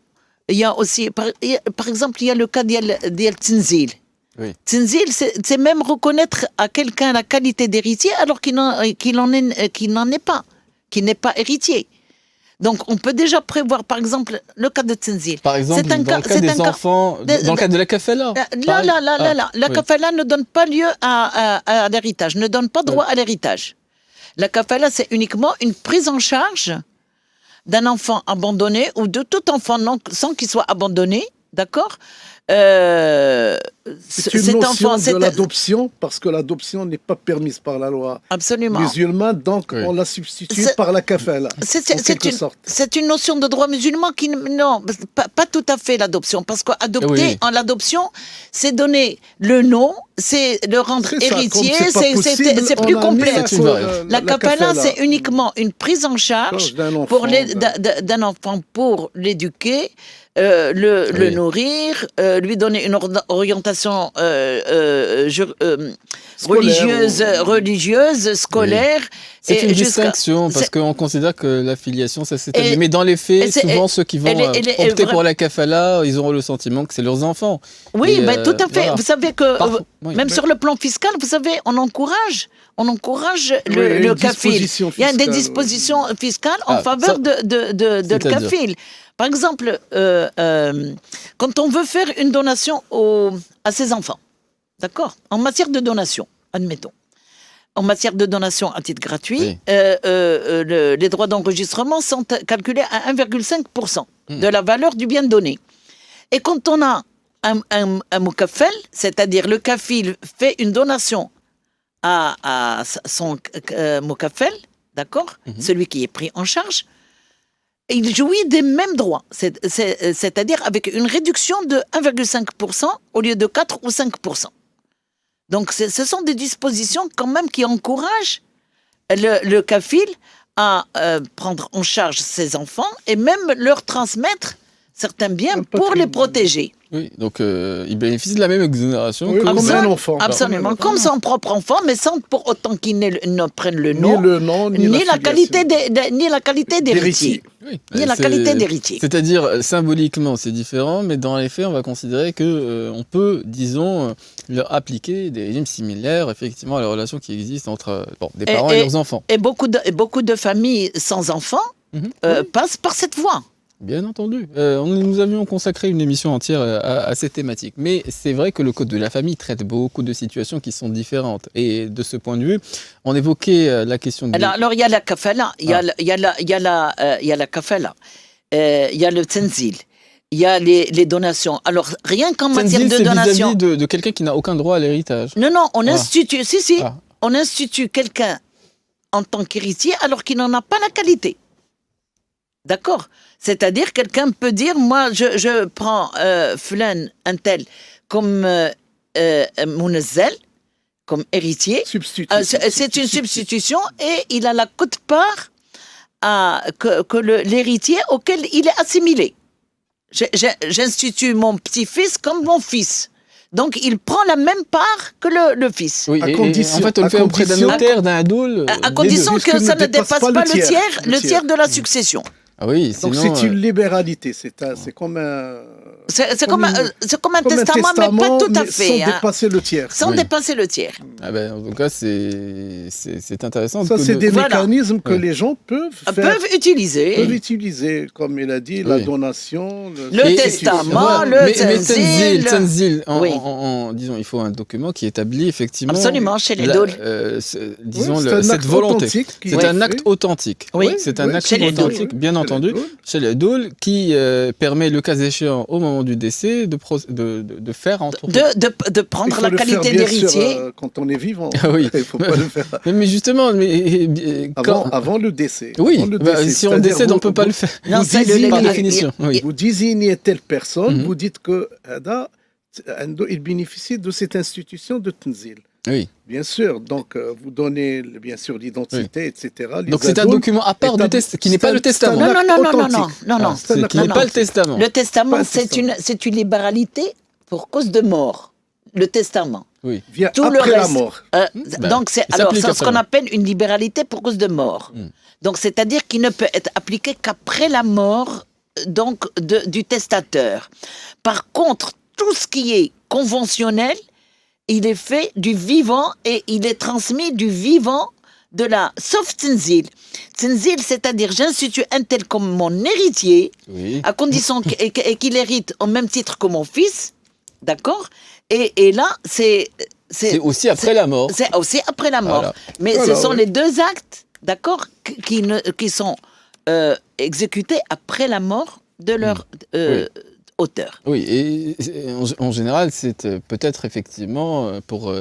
Il y a aussi, par exemple, il y a le cas d'El Tenzil. Oui. Tenzil, c'est même reconnaître à quelqu'un la qualité d'héritier alors qu'il n'en est pas, qu'il n'est pas héritier. Donc, on peut déjà prévoir, par exemple, le cas de Tenzil. Par exemple, dans le cas des enfants, dans le cas de la kafala. La kafala ne donne pas lieu à l'héritage, ne donne pas droit à l'héritage. La kafala, c'est uniquement une prise en charge d'un enfant abandonné ou de tout enfant sans qu'il soit abandonné, d'accord, c'est une notion de l'adoption, parce que l'adoption n'est pas permise par la loi musulmane, donc on l'a substituée par la kafala, c'est une notion de droit musulman qui, non, pas tout à fait l'adoption, parce qu'adopter, en l'adoption, c'est donner le nom, c'est le rendre héritier, c'est plus complexe. La kafala, c'est uniquement une prise en charge d'un enfant pour l'éduquer, le nourrir, lui donner une orientation religieuse, scolaire. C'est une distinction, parce qu'on considère que la filiation, ça s'établit. Mais dans les faits, souvent, ceux qui vont opter pour la kafala, ils auront le sentiment que c'est leurs enfants. Oui, tout à fait. Voilà. Vous savez que, même sur le plan fiscal, vous savez, on encourage le kafil. Il y a des dispositions fiscales en faveur de le kafil. Par exemple, quand on veut faire une donation à ses enfants, d'accord, en matière de donation, admettons, en matière de donation à titre gratuit, les droits d'enregistrement sont calculés à 1,5% de la valeur du bien donné. Et quand on a un mukafel, c'est-à-dire le kafil fait une donation à son mukafel, d'accord, celui qui est pris en charge, il jouit des mêmes droits, c'est-à-dire avec une réduction de 1,5% au lieu de 4 ou 5%. Donc ce sont des dispositions quand même qui encouragent le kafil à prendre en charge ses enfants et même leur transmettre certains biens pour les protéger. Oui, donc il bénéficie de la même exonération que comme un enfant. Absolument, comme son propre enfant, mais sans pour autant qu'il ne prenne le nom, ni la qualité d'héritier. Oui, ni la qualité d'héritier. C'est-à-dire, symboliquement, c'est différent, mais dans les faits, on va considérer qu'on peut, disons, leur appliquer des régimes similaires, effectivement, à la relation qui existe entre des parents et leurs enfants. Et beaucoup de familles sans enfants passent par cette voie. Bien entendu. Nous avions consacré une émission entière à cette thématique. Mais c'est vrai que le Code de la famille traite beaucoup de situations qui sont différentes. Et de ce point de vue, on évoquait la question de... Alors, il y a la kafala, il y a la kafala, il y a le tenzil, il y a les donations. Alors, rien qu'en matière de donation... C'est vis-à-vis de quelqu'un qui n'a aucun droit à l'héritage. Non, on institue... On institue quelqu'un en tant qu'héritier alors qu'il n'en a pas la qualité. D'accord ? C'est-à-dire, quelqu'un peut dire, moi, je prends fulan, un tel, comme Mounazzel, comme héritier. C'est une substitution et il a la quote-part que l'héritier auquel il est assimilé. J'institue mon petit-fils comme mon fils. Donc, il prend la même part que le fils. Oui, en fait, on le fait auprès d'un notaire, d'un adoul. À condition que ça ne dépasse pas le tiers de la succession. Ah oui, donc c'est une libéralité, c'est comme un... C'est comme un testament, mais pas tout à fait. Sans dépasser le tiers. Sans dépasser le tiers. Ah ben, en tout cas, c'est intéressant. Ça, c'est des mécanismes que les gens peuvent utiliser. Peuvent utiliser, comme il a dit, la donation, le testament, le tenzil. Disons, il faut un document qui établit effectivement... Absolument, chez les douls. Disons, cette volonté. C'est un acte authentique. Oui, c'est un acte authentique, bien entendu, chez les douls, qui permet, le cas échéant, au moment du décès, de faire entre de prendre la qualité d'héritier. Quand on est vivant, oui. Il ne faut pas le faire. Mais justement, avant le décès. Oui, si on décède, on ne peut pas le faire. Non, par définition. Vous désignez telle personne, vous dites que il bénéficie de cette institution de Tenzil. Oui. Bien sûr, donc vous donnez bien sûr l'identité, etc. Donc c'est un document à part qui n'est pas le testament. Non. Qui n'est pas le testament. Le testament, c'est une libéralité pour cause de mort. Le testament. Oui. Vient après la mort. Donc c'est ce qu'on appelle une libéralité pour cause de mort. Donc c'est-à-dire qu'il ne peut être appliqué qu'après la mort donc du testateur. Par contre, tout ce qui est conventionnel, il est fait du vivant et il est transmis du vivant sauf Tenzil. Tenzil, c'est-à-dire j'institue un tel comme mon héritier, à condition qu'il hérite au même titre que mon fils, d'accord ? Et là, c'est aussi après la mort. C'est aussi après la mort. Voilà. Mais ce sont les deux actes, d'accord, qui sont exécutés après la mort de leur hauteur. Oui, et en général, c'est peut-être effectivement pour,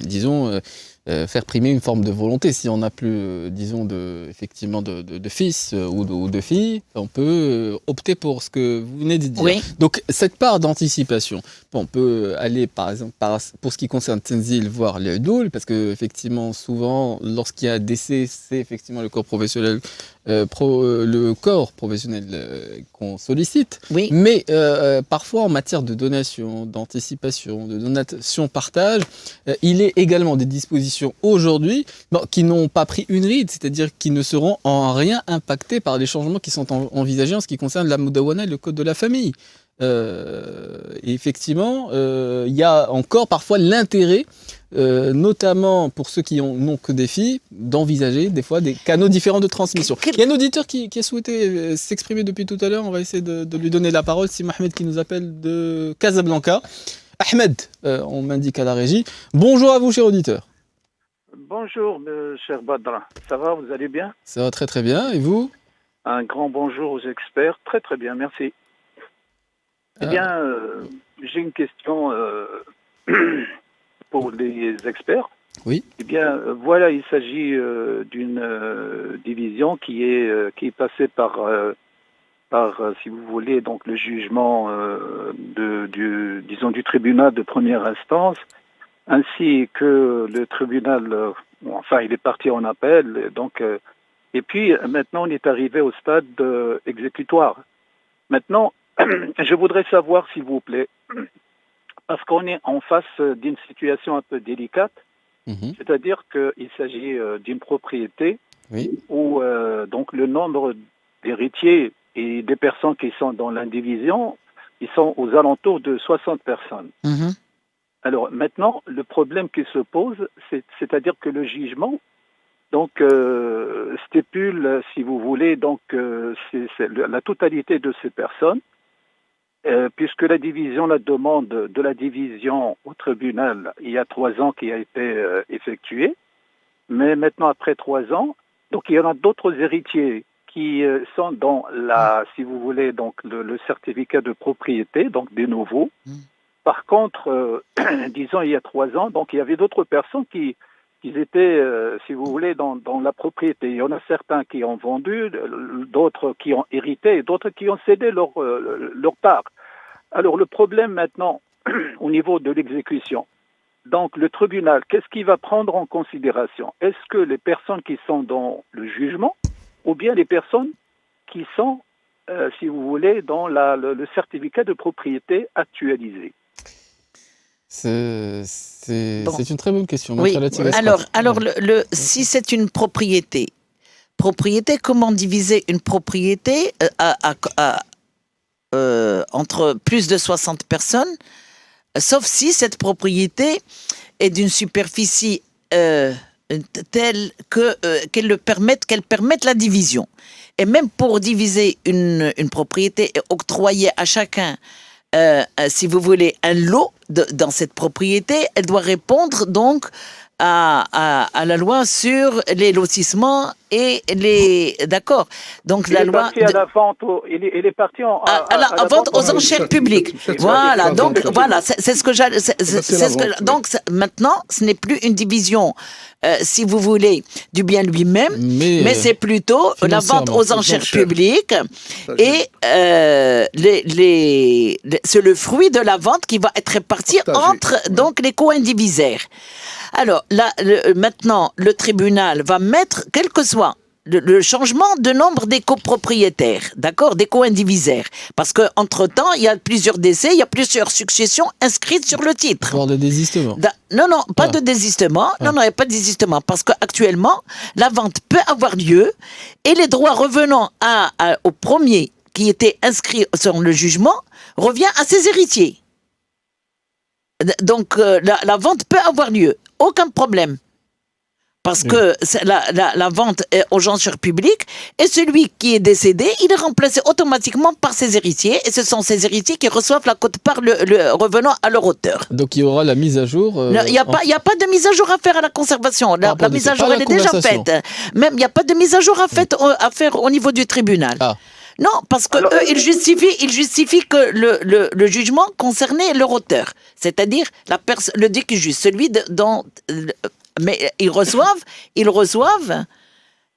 disons, faire primer une forme de volonté. Si on n'a plus, disons, effectivement de fils ou de filles, on peut opter pour ce que vous venez de dire. Oui. Donc, cette part d'anticipation, on peut aller, par exemple, pour ce qui concerne Tenzil, voir le Doul, parce qu'effectivement, souvent, lorsqu'il y a décès, c'est effectivement le corps professionnel, qu'on sollicite. Oui. Mais parfois, en matière de donation, d'anticipation, de donation-partage, il est également des dispositions aujourd'hui qui n'ont pas pris une ride, c'est-à-dire qui ne seront en rien impactées par les changements qui sont envisagés en ce qui concerne la Moudawana et le code de la famille. Et effectivement, il y a encore parfois l'intérêt, notamment pour ceux qui n'ont que des filles, d'envisager des fois des canaux différents de transmission. Il y a un auditeur qui a souhaité s'exprimer depuis tout à l'heure, on va essayer de lui donner la parole, c'est Mohamed qui nous appelle de Casablanca. Ahmed, on m'indique à la régie. Bonjour à vous, cher auditeur. Bonjour, cher Badra. Ça va, vous allez bien? Ça va très très bien, et vous? Un grand bonjour aux experts. Très très bien, merci. Eh bien, j'ai une question pour les experts. Oui. Eh bien, voilà, il s'agit d'une division qui est passée par, si vous voulez, donc le jugement du tribunal de première instance, ainsi que le tribunal, il est parti en appel, donc, et puis maintenant on est arrivé au stade exécutoire. Maintenant, je voudrais savoir, s'il vous plaît, parce qu'on est en face d'une situation un peu délicate, c'est-à-dire qu'il s'agit d'une propriété où donc le nombre d'héritiers et des personnes qui sont dans l'indivision, ils sont aux alentours de 60 personnes. Alors maintenant, le problème qui se pose, c'est-à-dire que le jugement, donc stipule, si vous voulez, donc c'est la totalité de ces personnes, puisque la demande de la division au tribunal, il y a 3 ans qui a été effectuée, mais maintenant après 3 ans, donc il y en a d'autres héritiers qui sont dans si vous voulez, donc le certificat de propriété, donc des nouveaux. Par contre, disons il y a 3 ans, donc il y avait d'autres personnes qui étaient, si vous voulez, dans la propriété. Il y en a certains qui ont vendu, d'autres qui ont hérité, et d'autres qui ont cédé leur part. Alors le problème maintenant, au niveau de l'exécution, donc le tribunal, qu'est-ce qu'il va prendre en considération? Est-ce que les personnes qui sont dans le jugement, ou bien les personnes qui sont, si vous voulez, dans le certificat de propriété actualisé? C'est une très bonne question. Oui. Alors si c'est une propriété, comment diviser une propriété entre plus de 60 personnes, sauf si cette propriété est d'une superficie telle qu'elle permette la division. Et même pour diviser une propriété et octroyer à chacun, si vous voulez, un lot dans cette propriété, elle doit répondre donc à la loi sur les lotissements et les... D'accord. Donc il la est loi... Parti à la vente, il est parti à la vente aux enchères publiques. Voilà, donc voilà, c'est ce que j'allais... Donc maintenant, ce n'est plus une division, si vous voulez, du bien lui-même, mais c'est plutôt la vente aux enchères publiques et c'est le fruit de la vente qui va être réparti entre donc les co-indivisaires. Alors, maintenant, le tribunal va mettre, quel que soit le changement de nombre des copropriétaires, d'accord, des co-indivisaires. Parce qu'entre-temps, il y a plusieurs décès, il y a plusieurs successions inscrites sur le titre. Pour de désistement. Non, pas de désistement. Non, il n'y a pas de désistement. Parce qu'actuellement, la vente peut avoir lieu et les droits revenant au premier qui était inscrit sur le jugement revient à ses héritiers. Donc, la vente peut avoir lieu. Aucun problème. Parce que la vente est aux enchères publiques et celui qui est décédé, il est remplacé automatiquement par ses héritiers et ce sont ces héritiers qui reçoivent la quote-part le revenant à leur auteur. Donc il y aura la mise à jour. Il n'y a pas de mise à jour à faire à la conservation. La mise à jour, elle est déjà faite. Même il n'y a pas de mise à jour à faire au niveau du tribunal. Non, parce que eux, ils justifient que le jugement concernait leur auteur, c'est-à-dire le dit qui juge, celui dont. Mais ils reçoivent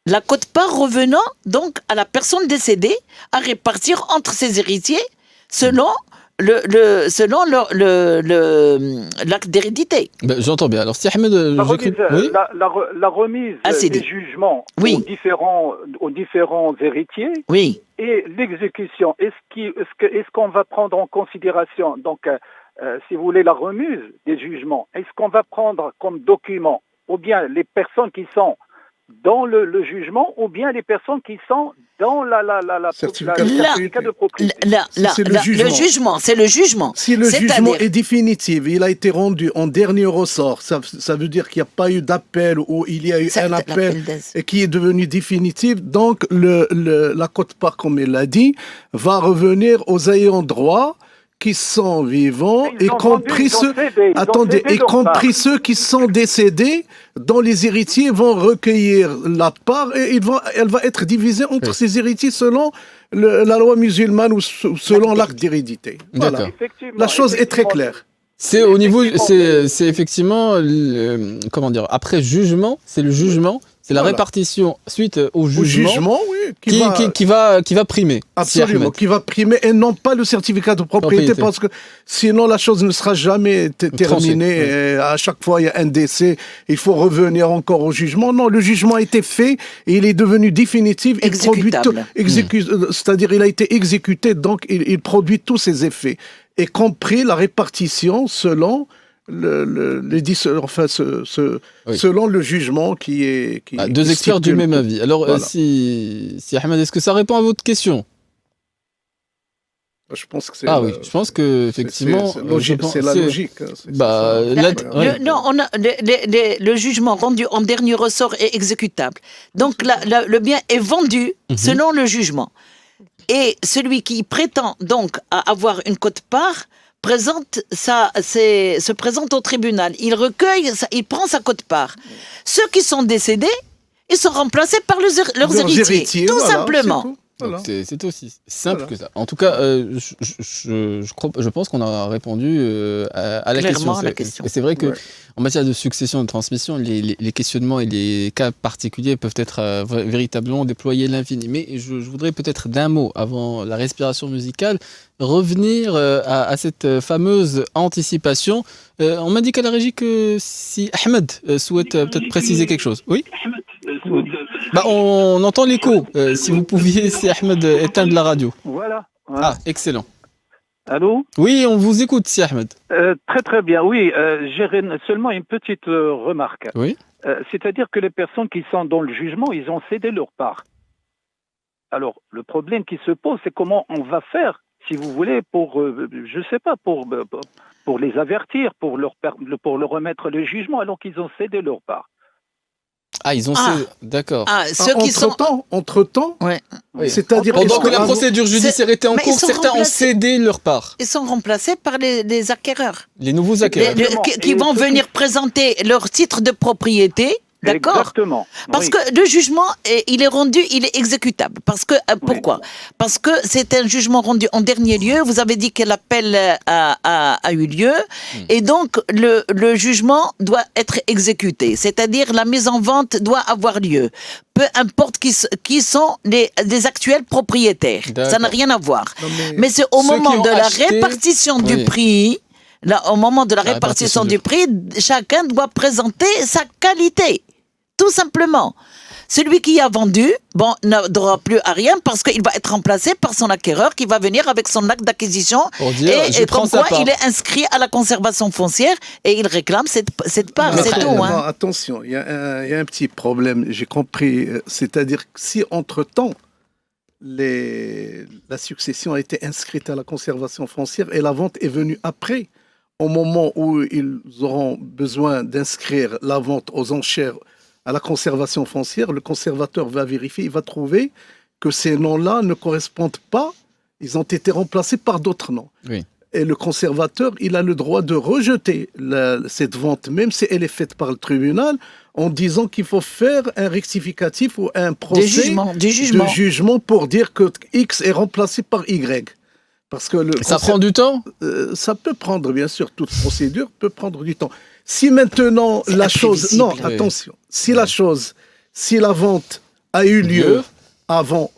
la quote-part revenant donc à la personne décédée à répartir entre ses héritiers selon l'acte d'hérédité. Ben, j'entends bien. Alors, si Ahmed... la remise des jugements aux différents héritiers et l'exécution, est-ce qu'on va prendre en considération, donc, si vous voulez, la remise des jugements, est-ce qu'on va prendre comme document ou bien les personnes qui sont dans le jugement ou bien les personnes qui sont dans la certificat de propriété. Le jugement. Si le jugement est définitif, il a été rendu en dernier ressort, ça veut dire qu'il n'y a pas eu d'appel ou il y a eu un appel et qui est devenu définitif, donc la quote-part, comme il l'a dit, va revenir aux ayants droit qui sont vivants, y compris ceux qui sont décédés, dont les héritiers vont recueillir la part et elle va être divisée entre ces héritiers selon la loi musulmane ou selon l'acte d'hérédité. Voilà. La chose est très claire. C'est au niveau, c'est effectivement, comment dire, après jugement, c'est le jugement. C'est la répartition suite au jugement, oui, qui va primer. Absolument, qui va primer et non pas le certificat de propriété. Parce que sinon la chose ne sera jamais terminée. Et à chaque fois il y a un décès, il faut revenir encore au jugement. Non, le jugement a été fait et il est devenu définitif. Exécutable. C'est-à-dire il a été exécuté, donc il produit tous ses effets, y compris la répartition selon selon le jugement qui est deux experts du même avis. Alors, voilà. Si Ahmed, est-ce que ça répond à votre question? Je pense que c'est oui, je pense que effectivement c'est la logique. Le jugement rendu en dernier ressort est exécutable. Donc le bien est vendu selon le jugement. Et celui qui prétend donc à avoir une quote-part se présente au tribunal. Il prend sa quote-part. Ceux qui sont décédés, ils sont remplacés par leurs héritiers. Tout simplement. Voilà. C'est aussi simple que ça. En tout cas, je pense qu'on a répondu à la question. C'est vrai que en matière de succession et de transmission, les questionnements et les cas particuliers peuvent être véritablement déployés à l'infini. Mais je voudrais peut-être d'un mot, avant la respiration musicale, revenir à cette fameuse anticipation. On m'indique à la régie que si Ahmed souhaite peut-être préciser quelque chose. Oui ? On entend l'écho. Si vous pouviez, si Ahmed, éteindre la radio. Voilà. Ah, excellent. Allô ? Oui, on vous écoute, si Ahmed. Très très bien. Oui, j'ai seulement une petite remarque. Oui. C'est-à-dire que les personnes qui sont dans le jugement, ils ont cédé leur part. Alors, le problème qui se pose, c'est comment on va faire, si vous voulez, pour les avertir, pour leur remettre le jugement, alors qu'ils ont cédé leur part. Ah, ils ont cédé. D'accord. Entre-temps, c'est-à-dire pendant que la procédure judiciaire était en cours, certains ont cédé leur part. Ils sont remplacés par les acquéreurs. Les nouveaux acquéreurs. Qui vont venir présenter leur titre de propriété. D'accord. Exactement. Parce que le jugement, il est exécutable. Pourquoi ? Parce que c'est un jugement rendu en dernier lieu. Vous avez dit que l'appel a eu lieu. Et donc, le jugement doit être exécuté. C'est-à-dire, la mise en vente doit avoir lieu. Peu importe qui sont les actuels propriétaires. D'accord. Ça n'a rien à voir. Mais c'est au moment de la répartition du prix... Là, au moment de la répartition du prix, chacun doit présenter sa qualité. Tout simplement. Celui qui a vendu, ne droit plus à rien parce qu'il va être remplacé par son acquéreur qui va venir avec son acte d'acquisition et comme quoi il est inscrit à la conservation foncière et il réclame cette part. C'est tout. Non, attention, il y a un petit problème, j'ai compris. C'est-à-dire que si entre-temps, la succession a été inscrite à la conservation foncière et la vente est venue après, au moment où ils auront besoin d'inscrire la vente aux enchères à la conservation foncière, le conservateur va vérifier, il va trouver que ces noms-là ne correspondent pas, ils ont été remplacés par d'autres noms. Oui. Et le conservateur, il a le droit de rejeter cette vente, même si elle est faite par le tribunal, en disant qu'il faut faire un rectificatif ou un procès de jugement pour dire que X est remplacé par Y. Parce que ça prend du temps ? Ça peut prendre, bien sûr, toute procédure peut prendre du temps. Si maintenant la chose... Non, attention. Si la vente a eu lieu avant...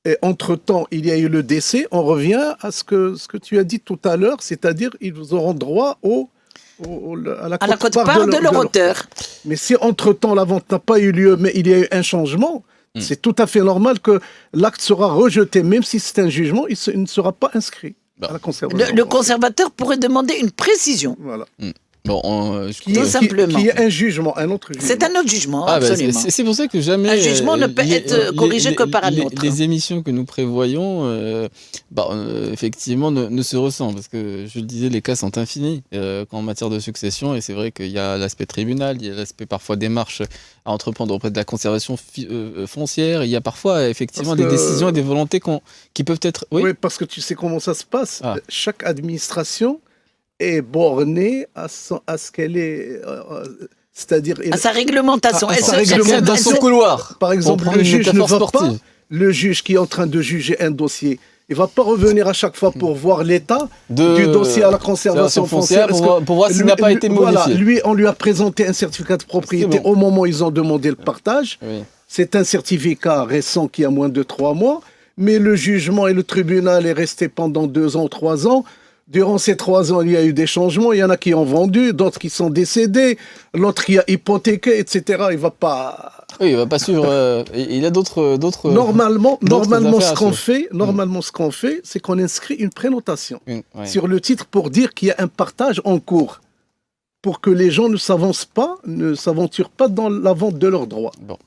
Et entre-temps, il y a eu le décès. On revient à ce que tu as dit tout à l'heure, c'est-à-dire ils auront droit à la quote-part de leur auteur. Mais si entre-temps la vente n'a pas eu lieu, mais il y a eu un changement, c'est tout à fait normal que l'acte sera rejeté, même si c'est un jugement, il ne sera pas inscrit à la conservation. Le conservateur pourrait demander une précision. Voilà. Bon, tout simplement. Qui est un jugement, un autre jugement. C'est un autre jugement, absolument. C'est pour ça que jamais... Un jugement ne peut être corrigé que par un autre. Les émissions que nous prévoyons, effectivement, ne se ressemblent. Parce que, je le disais, les cas sont infinis en matière de succession. Et c'est vrai qu'il y a l'aspect tribunal, il y a l'aspect parfois démarche à entreprendre auprès de la conservation foncière. Il y a parfois, effectivement, des décisions et des volontés qui peuvent être... Oui, parce que tu sais comment ça se passe. Chaque administration est bornée à ce qu'elle est, c'est-à-dire à sa réglementation, dans son couloir. Par exemple, le juge ne va pas, le juge qui est en train de juger un dossier, il va pas revenir à chaque fois pour voir l'état du dossier à la conservation foncière pour voir s'il n'a pas été modifié. Voilà, lui, on lui a présenté un certificat de propriété au moment où ils ont demandé le partage. Oui. C'est un certificat récent qui a moins de 3 mois, mais le jugement et le tribunal est resté pendant 2 ans ou 3 ans. Durant ces 3 ans, il y a eu des changements. Il y en a qui ont vendu, d'autres qui sont décédés, l'autre qui a hypothéqué, etc. Il va pas. Oui, il va pas suivre. Il a d'autres. Normalement, ce qu'on fait, c'est qu'on inscrit une prénotation sur le titre pour dire qu'il y a un partage en cours, pour que les gens ne s'aventurent pas dans la vente de leurs droits. Bon.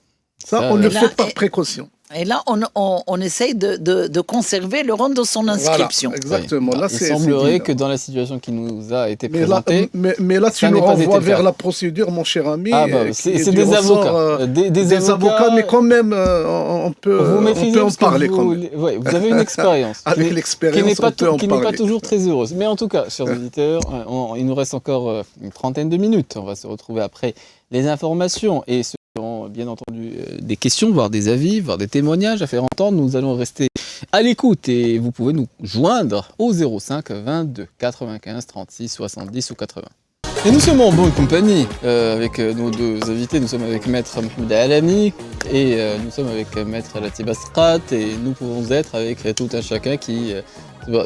Ça, on le fait par précaution. Et là, on essaye de conserver le rang de son inscription. Voilà, exactement. Oui. Là, il semblerait que dans la situation qui nous a été présentée... Mais là, tu nous renvoies vers la procédure, mon cher ami. C'est des avocats. Des avocats, mais quand même, on peut en parler. Vous avez une expérience. Avec l'expérience, on peut en parler. Qui n'est pas toujours très heureuse. Mais en tout cas, chers auditeurs, il nous reste encore une trentaine de minutes. On va se retrouver après les informations et bien entendu des questions, voire des avis, voire des témoignages à faire entendre. Nous allons rester à l'écoute et vous pouvez nous joindre au 05 22 95 36 70 ou 80. Et nous sommes en bonne compagnie avec nos 2 invités. Nous sommes avec Maître Mohamed Alami et nous sommes avec Maître Latif Basrat, et nous pouvons être avec tout un chacun qui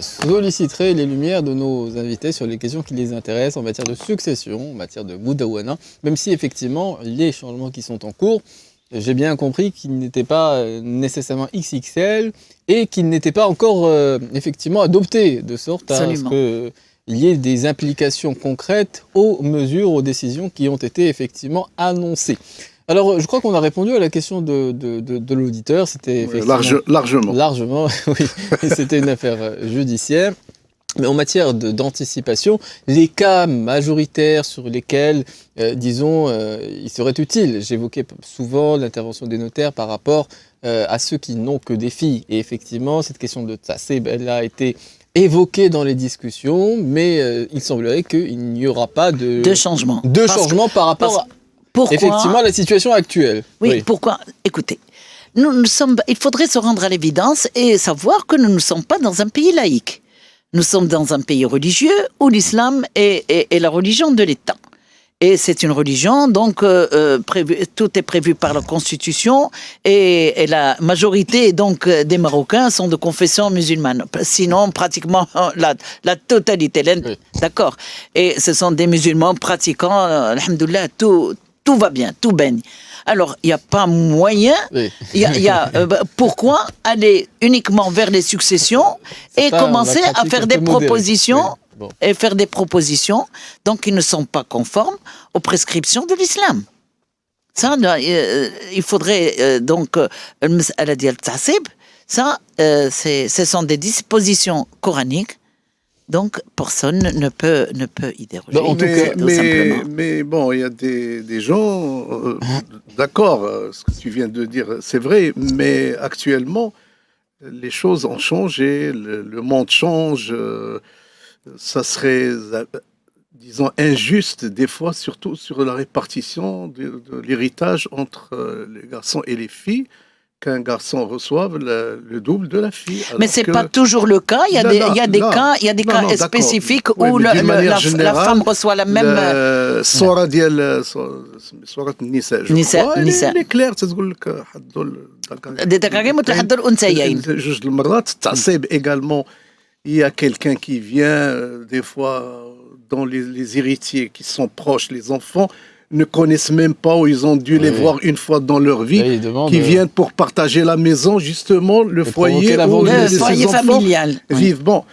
solliciterait les lumières de nos invités sur les questions qui les intéressent en matière de succession, en matière de Moudawana, même si effectivement les changements qui sont en cours, j'ai bien compris qu'ils n'étaient pas nécessairement XXL et qu'ils n'étaient pas encore effectivement adoptés, de sorte à ce qu'il y ait des implications concrètes aux mesures, aux décisions qui ont été effectivement annoncées. Alors, je crois qu'on a répondu à la question de l'auditeur. C'était largement. Largement, oui. C'était une affaire judiciaire. Mais en matière d'anticipation, les cas majoritaires sur lesquels, il serait utile, j'évoquais souvent l'intervention des notaires par rapport à ceux qui n'ont que des filles. Et effectivement, cette question de Tasseb, elle a été évoquée dans les discussions, mais il semblerait qu'il n'y aura pas de changement par rapport effectivement à la situation actuelle. Oui, pourquoi ? Écoutez, il faudrait se rendre à l'évidence et savoir que nous ne sommes pas dans un pays laïque. Nous sommes dans un pays religieux où l'islam est la religion de l'État. Et c'est une religion, donc tout est prévu par la Constitution, et la majorité donc des Marocains sont de confession musulmane. Sinon, pratiquement la totalité, d'accord. Et ce sont des musulmans pratiquants, alhamdoulilah, tout va bien, tout baigne. Alors, il n'y a pas moyen, pourquoi aller uniquement vers les successions et commencer à faire des propositions et faire des propositions donc qui ne sont pas conformes aux prescriptions de l'islam. Ça, il faudrait donc al-mas'ala diyal al-ta'sib, ça, ce sont des dispositions coraniques. Donc, personne ne peut y déroger. Mais bon, il y a des gens, d'accord, ce que tu viens de dire, c'est vrai, mais actuellement, les choses ont changé, le monde change. ça serait, disons, injuste des fois, surtout sur la répartition de l'héritage entre les garçons et les filles, qu'un garçon reçoive le double de la fille. Mais c'est pas toujours le cas. Il y a des cas spécifiques où la femme reçoit la même. الصورة ديال صورة النساء. Elle est claire تقول لك حدوا الذكرين وتحدوا الأنثيين. جوج المرات التعصيب également. Il y a quelqu'un qui vient des fois dans les héritiers qui sont proches, les enfants ne connaissent même pas ou ils ont dû les voir une fois dans leur vie, qui viennent pour partager la maison, justement, le foyer où le foyer familial vivent. Bon,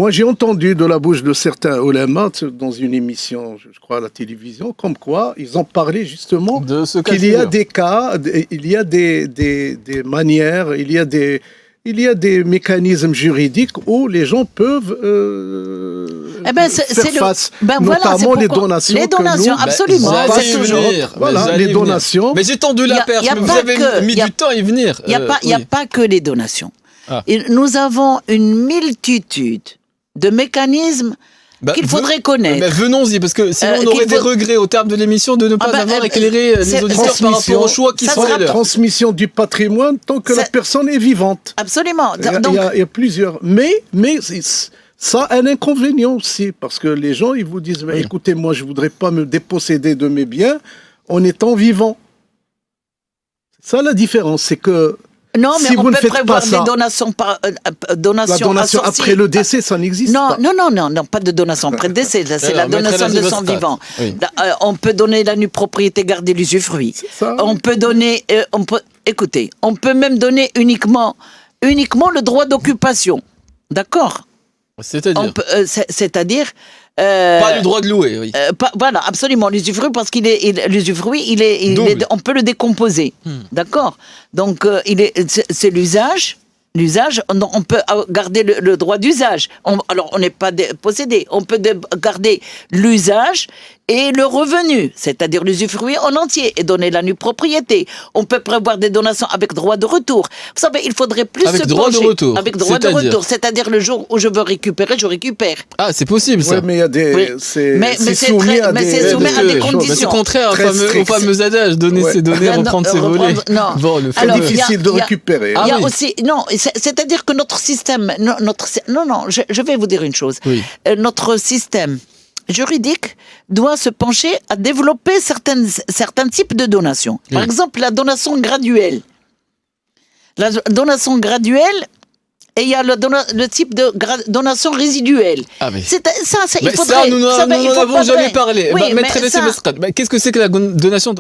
moi j'ai entendu de la bouche de certains ulama dans une émission, je crois à la télévision, comme quoi ils ont parlé justement qu'il y a des cas, il y a des manières, il y a des mécanismes juridiques où les gens peuvent faire face, notamment les donations. Les donations, absolument. Les donations. Mais j'ai tendu la perche, mais vous avez mis du temps à y venir. Il n'y a pas que les donations. Nous avons une multitude de mécanismes qu'il faudrait connaître. Mais venons-y, parce que sinon on aurait des regrets au terme de l'émission de ne pas avoir éclairé les auditeurs par rapport aux choix qui sont les leurs. Transmission du patrimoine tant que la personne est vivante. Absolument. Il y a plusieurs. Mais ça a un inconvénient aussi, parce que les gens, ils vous disent, écoutez, moi, je ne voudrais pas me déposséder de mes biens en étant vivant. C'est ça la différence, c'est que non, mais si on vous peut ne faites prévoir pas ça, des donations la donation après le décès, ça n'existe pas. Non, pas de donation après le décès. C'est la donation de son vivant. Oui. On peut donner la nue propriété, garder l'usufruit. On peut donner, écoutez, on peut même donner uniquement le droit d'occupation. D'accord ? C'est-à-dire pas le droit de louer, oui. Voilà, absolument, l'usufruit, parce l'usufruit, on peut le décomposer. D'accord ? Donc, c'est l'usage. On peut garder le droit d'usage. Alors, on n'est pas possédé. On peut garder l'usage et le revenu, c'est-à-dire l'usufruit en entier, et donner la nue propriété. On peut prévoir des donations avec droit de retour. Vous savez, il faudrait plus avec droit de retour. Avec droit de retour, c'est-à-dire le jour où je veux récupérer, je récupère. Ah, c'est possible ça. Oui, mais il y a des. C'est soumis à des conditions. C'est contraire au fameux adage, donner ses données, reprendre ses volets. Non. Bon, c'est difficile de récupérer. Il y a aussi, non, c'est-à-dire que notre système, je vais vous dire une chose. Oui. Notre système juridique doit se pencher à développer certains types de donations. Par exemple, la donation graduelle. La donation graduelle, et il y a le type de donation résiduelle. Ah, mais... il faudrait... nous n'en avons jamais parlé. Oui, qu'est-ce que c'est que la donation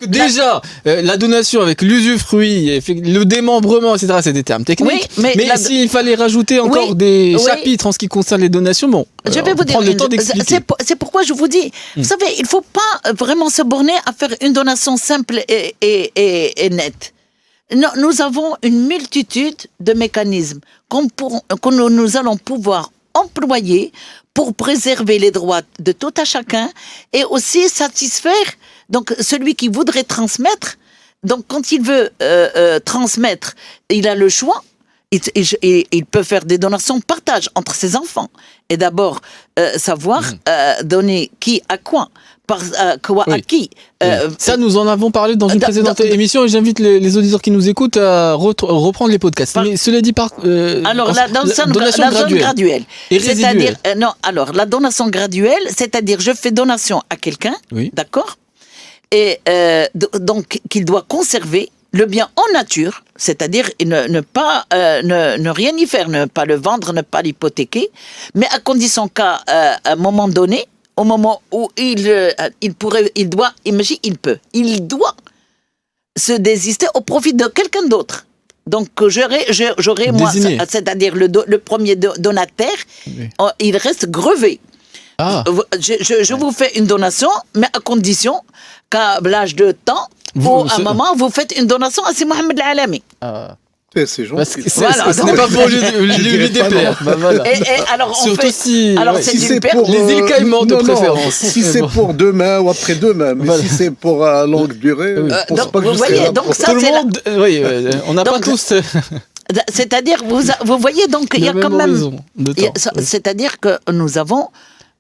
Déjà, la donation avec l'usufruit, le démembrement, etc., c'est des termes techniques. Oui, mais s'il fallait rajouter encore des chapitres en ce qui concerne les donations, je vais vous dire, le temps d'expliquer. C'est pourquoi je vous dis, vous savez, il ne faut pas vraiment se borner à faire une donation simple et nette. Non, nous avons une multitude de mécanismes que nous allons pouvoir employer pour préserver les droits de tout à chacun et aussi satisfaire donc celui qui voudrait transmettre. Donc quand il veut transmettre, il a le choix. Il peut faire des donations de partage entre ses enfants. Et d'abord, savoir donner qui à quoi, quoi à qui. Ça, nous en avons parlé dans une précédente émission et j'invite les auditeurs qui nous écoutent à reprendre les podcasts. Mais cela dit alors, la donation graduelle. C'est-à-dire, la donation graduelle, c'est-à-dire je fais donation à quelqu'un, d'accord ? Et donc, qu'il doit conserver le bien en nature, c'est-à-dire ne rien y faire, ne pas le vendre, ne pas l'hypothéquer, mais à condition qu'à un moment donné, au moment où il doit se désister au profit de quelqu'un d'autre. Donc j'aurai moi, c'est-à-dire le premier donataire, il reste grevé. Ah. Je vous fais une donation, mais à condition qu'à l'âge de temps, à un moment, vous faites une donation à Si Mohamed Al-Alami. C'est gentil. Ce n'est pas pour lui déplaire. Alors, surtout si c'est les îles Caïmans de préférence. Si c'est pour demain ou après-demain, mais si c'est pour longue durée, vous voyez, donc ça, on n'a pas tous... C'est-à-dire, vous voyez, donc, il y a quand même... C'est-à-dire que nous avons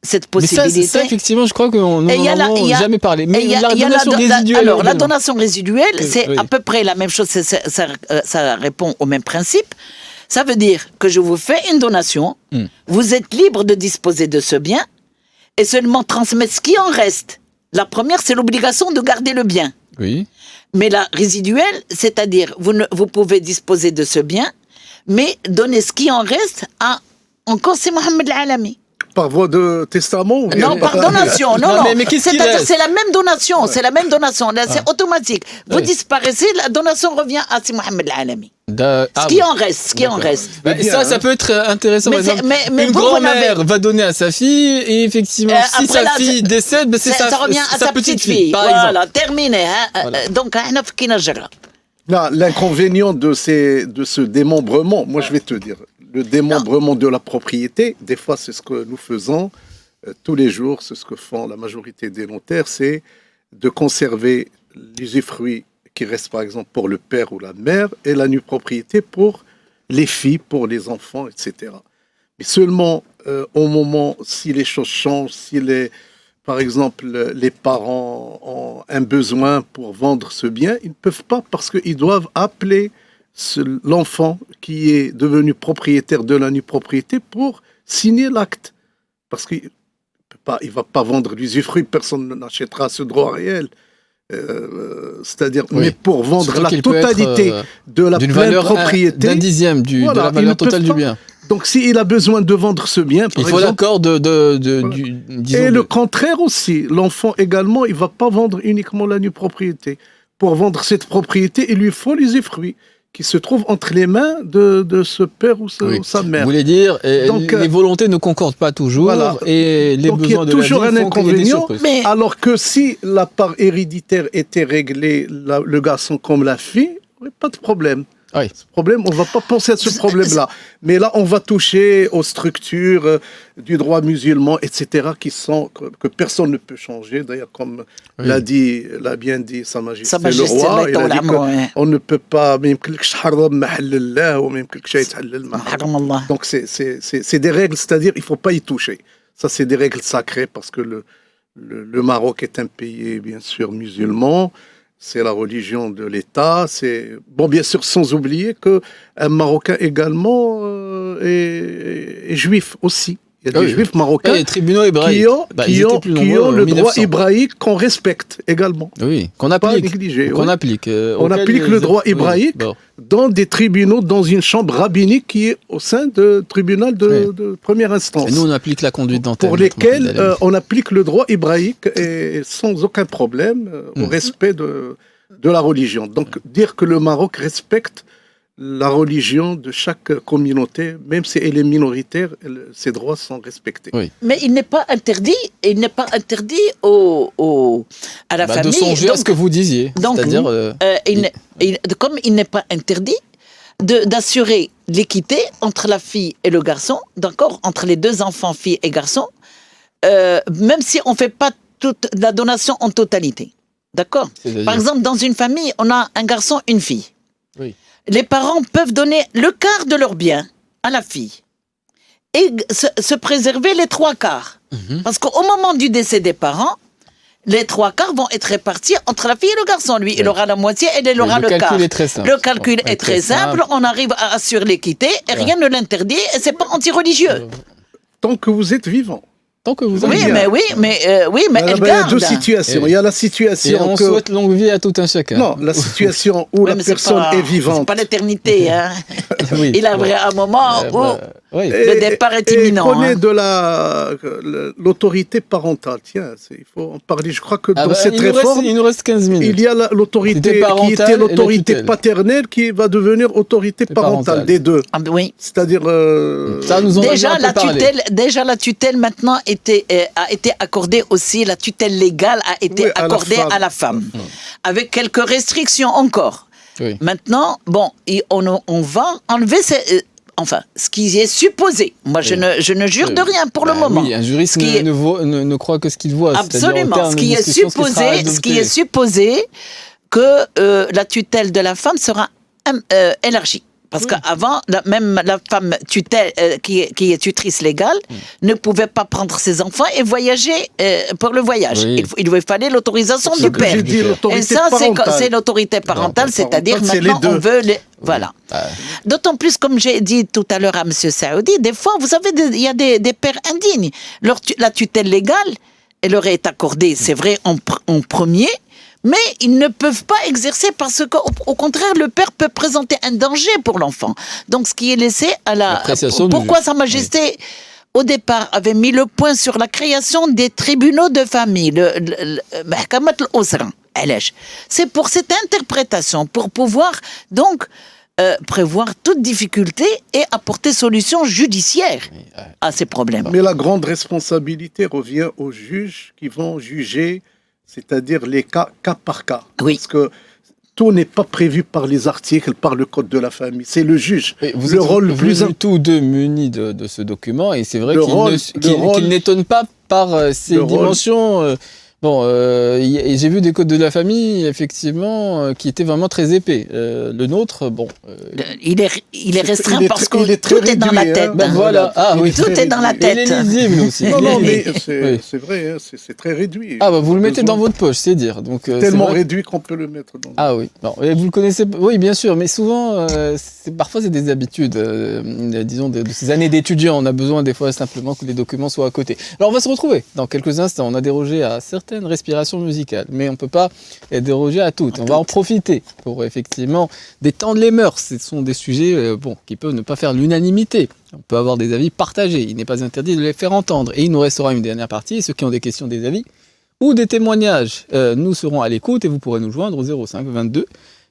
cette possibilité... Mais ça, effectivement, je crois qu'on n'en avons jamais parlé. Mais il y a la donation résiduelle. Alors, la donation résiduelle, c'est à peu près la même chose, ça répond au même principe. Ça veut dire que je vous fais une donation, vous êtes libre de disposer de ce bien, et seulement transmettre ce qui en reste. La première, c'est l'obligation de garder le bien. Oui. Mais la résiduelle, c'est-à-dire, vous pouvez disposer de ce bien, mais donner ce qui en reste à encore c'est Mohamed Al-Alami. Par voie de testament ou bien Non, par donation. Non. Mais c'est-à-dire, c'est la même donation. C'est la même donation. Là, c'est automatique. Vous disparaissez, la donation revient à si Mohamed Al-Alami. Ce qui en reste. Ça peut être intéressant. Mais par exemple, une grand-mère va donner à sa fille et effectivement, si sa fille décède, c'est ça revient à sa petite fille. Voilà, terminé. Donc, l'inconvénient de ce démembrement, moi je vais te dire, le démembrement de la propriété, des fois c'est ce que nous faisons tous les jours, c'est ce que font la majorité des notaires, c'est de conserver l'usufruit qui reste par exemple pour le père ou la mère et la nue propriété pour les filles, pour les enfants, etc. Mais seulement au moment, si les choses changent, par exemple, les parents ont un besoin pour vendre ce bien, ils ne peuvent pas parce qu'ils doivent appeler l'enfant qui est devenu propriétaire de la nue propriété pour signer l'acte. Parce qu'il ne va pas vendre l'usufruit, personne n'achètera ce droit réel. C'est-à-dire, mais pour vendre la totalité de la pleine propriété, d'un dixième de la valeur totale du bien. Donc, s'il a besoin de vendre ce bien, il faut l'accord et le contraire aussi. L'enfant également, il ne va pas vendre uniquement la nue propriété. Pour vendre cette propriété, il lui faut l'usufruit qui se trouve entre les mains de ce père ou sa mère. Vous voulez dire, les volontés ne concordent pas toujours, et les besoins de la vie font qu'il y a des inconvénient, alors que si la part héréditaire était réglée, le garçon comme la fille, pas de problème. Oui. Ce problème, on ne va pas penser à ce problème-là. Mais là, on va toucher aux structures du droit musulman, etc., que personne ne peut changer. D'ailleurs, comme l'a bien dit Sa Majesté le roi, il a dit qu'on ne peut pas... Donc, c'est des règles, c'est-à-dire il ne faut pas y toucher. Ça, c'est des règles sacrées parce que le Maroc est un pays, bien sûr, musulman. C'est la religion de l'État. Bon, bien sûr, sans oublier qu'un Marocain également est juif aussi. Il y a des juifs marocains les tribunaux hébraïques qui ont le droit hébraïque qu'on respecte également. Oui, qu'on applique. On applique le droit hébraïque dans des tribunaux, dans une chambre rabbinique qui est au sein de tribunal de première instance. Et nous, on applique la conduite dentaire. Pour lesquels on applique le droit hébraïque et sans aucun problème au respect de la religion. Donc, dire que le Maroc respecte la religion de chaque communauté, même si elle est minoritaire, ses droits sont respectés. Oui. Mais il n'est pas interdit, à la famille. De songer à ce que vous disiez. Donc, c'est-à-dire, comme il n'est pas interdit d'assurer l'équité entre la fille et le garçon, d'accord, entre les deux enfants, filles et garçons, même si on ne fait pas toute la donation en totalité. D'accord ? Par exemple, dans une famille, on a un garçon, une fille. Oui. Les parents peuvent donner le quart de leur bien à la fille et se préserver les 3/4. Parce qu'au moment du décès des parents, les 3/4 vont être répartis entre la fille et le garçon. Lui, il aura la moitié et elle aura le quart. Le calcul est très simple. On arrive à assurer l'équité et rien ne l'interdit et c'est pas anti-religieux. Tant que vous êtes vivant. Mais elle garde. Il y a deux situations. Il y a la situation on souhaite longue vie à tout un chacun. Non, la situation où la personne est vivante. C'est pas l'éternité. Hein. Il arrivera un moment où le départ est imminent. On connaît de l'autorité parentale. Tiens, il faut en parler. Je crois que dans cette réforme, il nous reste 15 minutes. Il y a l'autorité qui était l'autorité paternelle qui va devenir autorité parentale des deux. Ah, oui. C'est-à-dire... Ça nous déjà la tutelle maintenant a été accordée aussi, la tutelle légale a été accordée à la femme. Avec quelques restrictions encore. Oui. Maintenant, on va enlever ce qui est supposé. Moi, je ne jure de rien pour le moment. Oui, un juriste ne croit que ce qu'il voit. Absolument. Ce qui est supposé que la tutelle de la femme sera élargie. Parce qu'avant, même la femme qui est tutrice légale ne pouvait pas prendre ses enfants et voyager pour le voyage. Oui. Il lui fallait l'autorisation du père. Et ça, c'est l'autorité parentale, c'est-à-dire maintenant, on veut les... Voilà. D'autant plus, comme j'ai dit tout à l'heure à M. Saoudi, des fois, vous savez, il y a des pères indignes. La tutelle légale, elle leur est accordée, c'est vrai, en premier, mais ils ne peuvent pas exercer parce qu'au contraire, le père peut présenter un danger pour l'enfant. Donc, ce qui est laissé à Pourquoi Sa Majesté, au départ, avait mis le point sur la création des tribunaux de famille, le Mahkamat al-Usra. C'est pour cette interprétation, pour pouvoir donc prévoir toute difficulté et apporter solution judiciaire à ces problèmes. Mais la grande responsabilité revient aux juges qui vont juger, c'est-à-dire les cas par cas. Oui. Parce que tout n'est pas prévu par les articles, par le code de la famille. C'est le juge. Vous êtes tous deux munis de ce document et c'est vrai qu'il n'étonne pas par ses dimensions. J'ai vu des codes de la famille, effectivement, qui étaient vraiment très épais. Le nôtre, il est restreint parce que tout est dans la tête. Voilà. Tout est dans la tête. Il est lisible aussi. Non, mais c'est vrai, c'est très réduit. Vous le mettez dans votre poche, c'est dire. Donc, tellement réduit qu'on peut le mettre dans. Ah oui. Et vous le connaissez. Oui, bien sûr, mais souvent, parfois c'est des habitudes. Disons de ces années d'étudiants, on a besoin des fois simplement que les documents soient à côté. Alors, on va se retrouver dans quelques instants. On a dérogé à certaines respirations musicales, mais on ne peut pas déroger à toutes. On va en profiter pour effectivement détendre les mœurs. Ce sont des sujets qui peuvent ne pas faire l'unanimité. On peut avoir des avis partagés. Il n'est pas interdit de les faire entendre. Et il nous restera une dernière partie. Ceux qui ont des questions, des avis ou des témoignages, nous serons à l'écoute et vous pourrez nous joindre au 05 22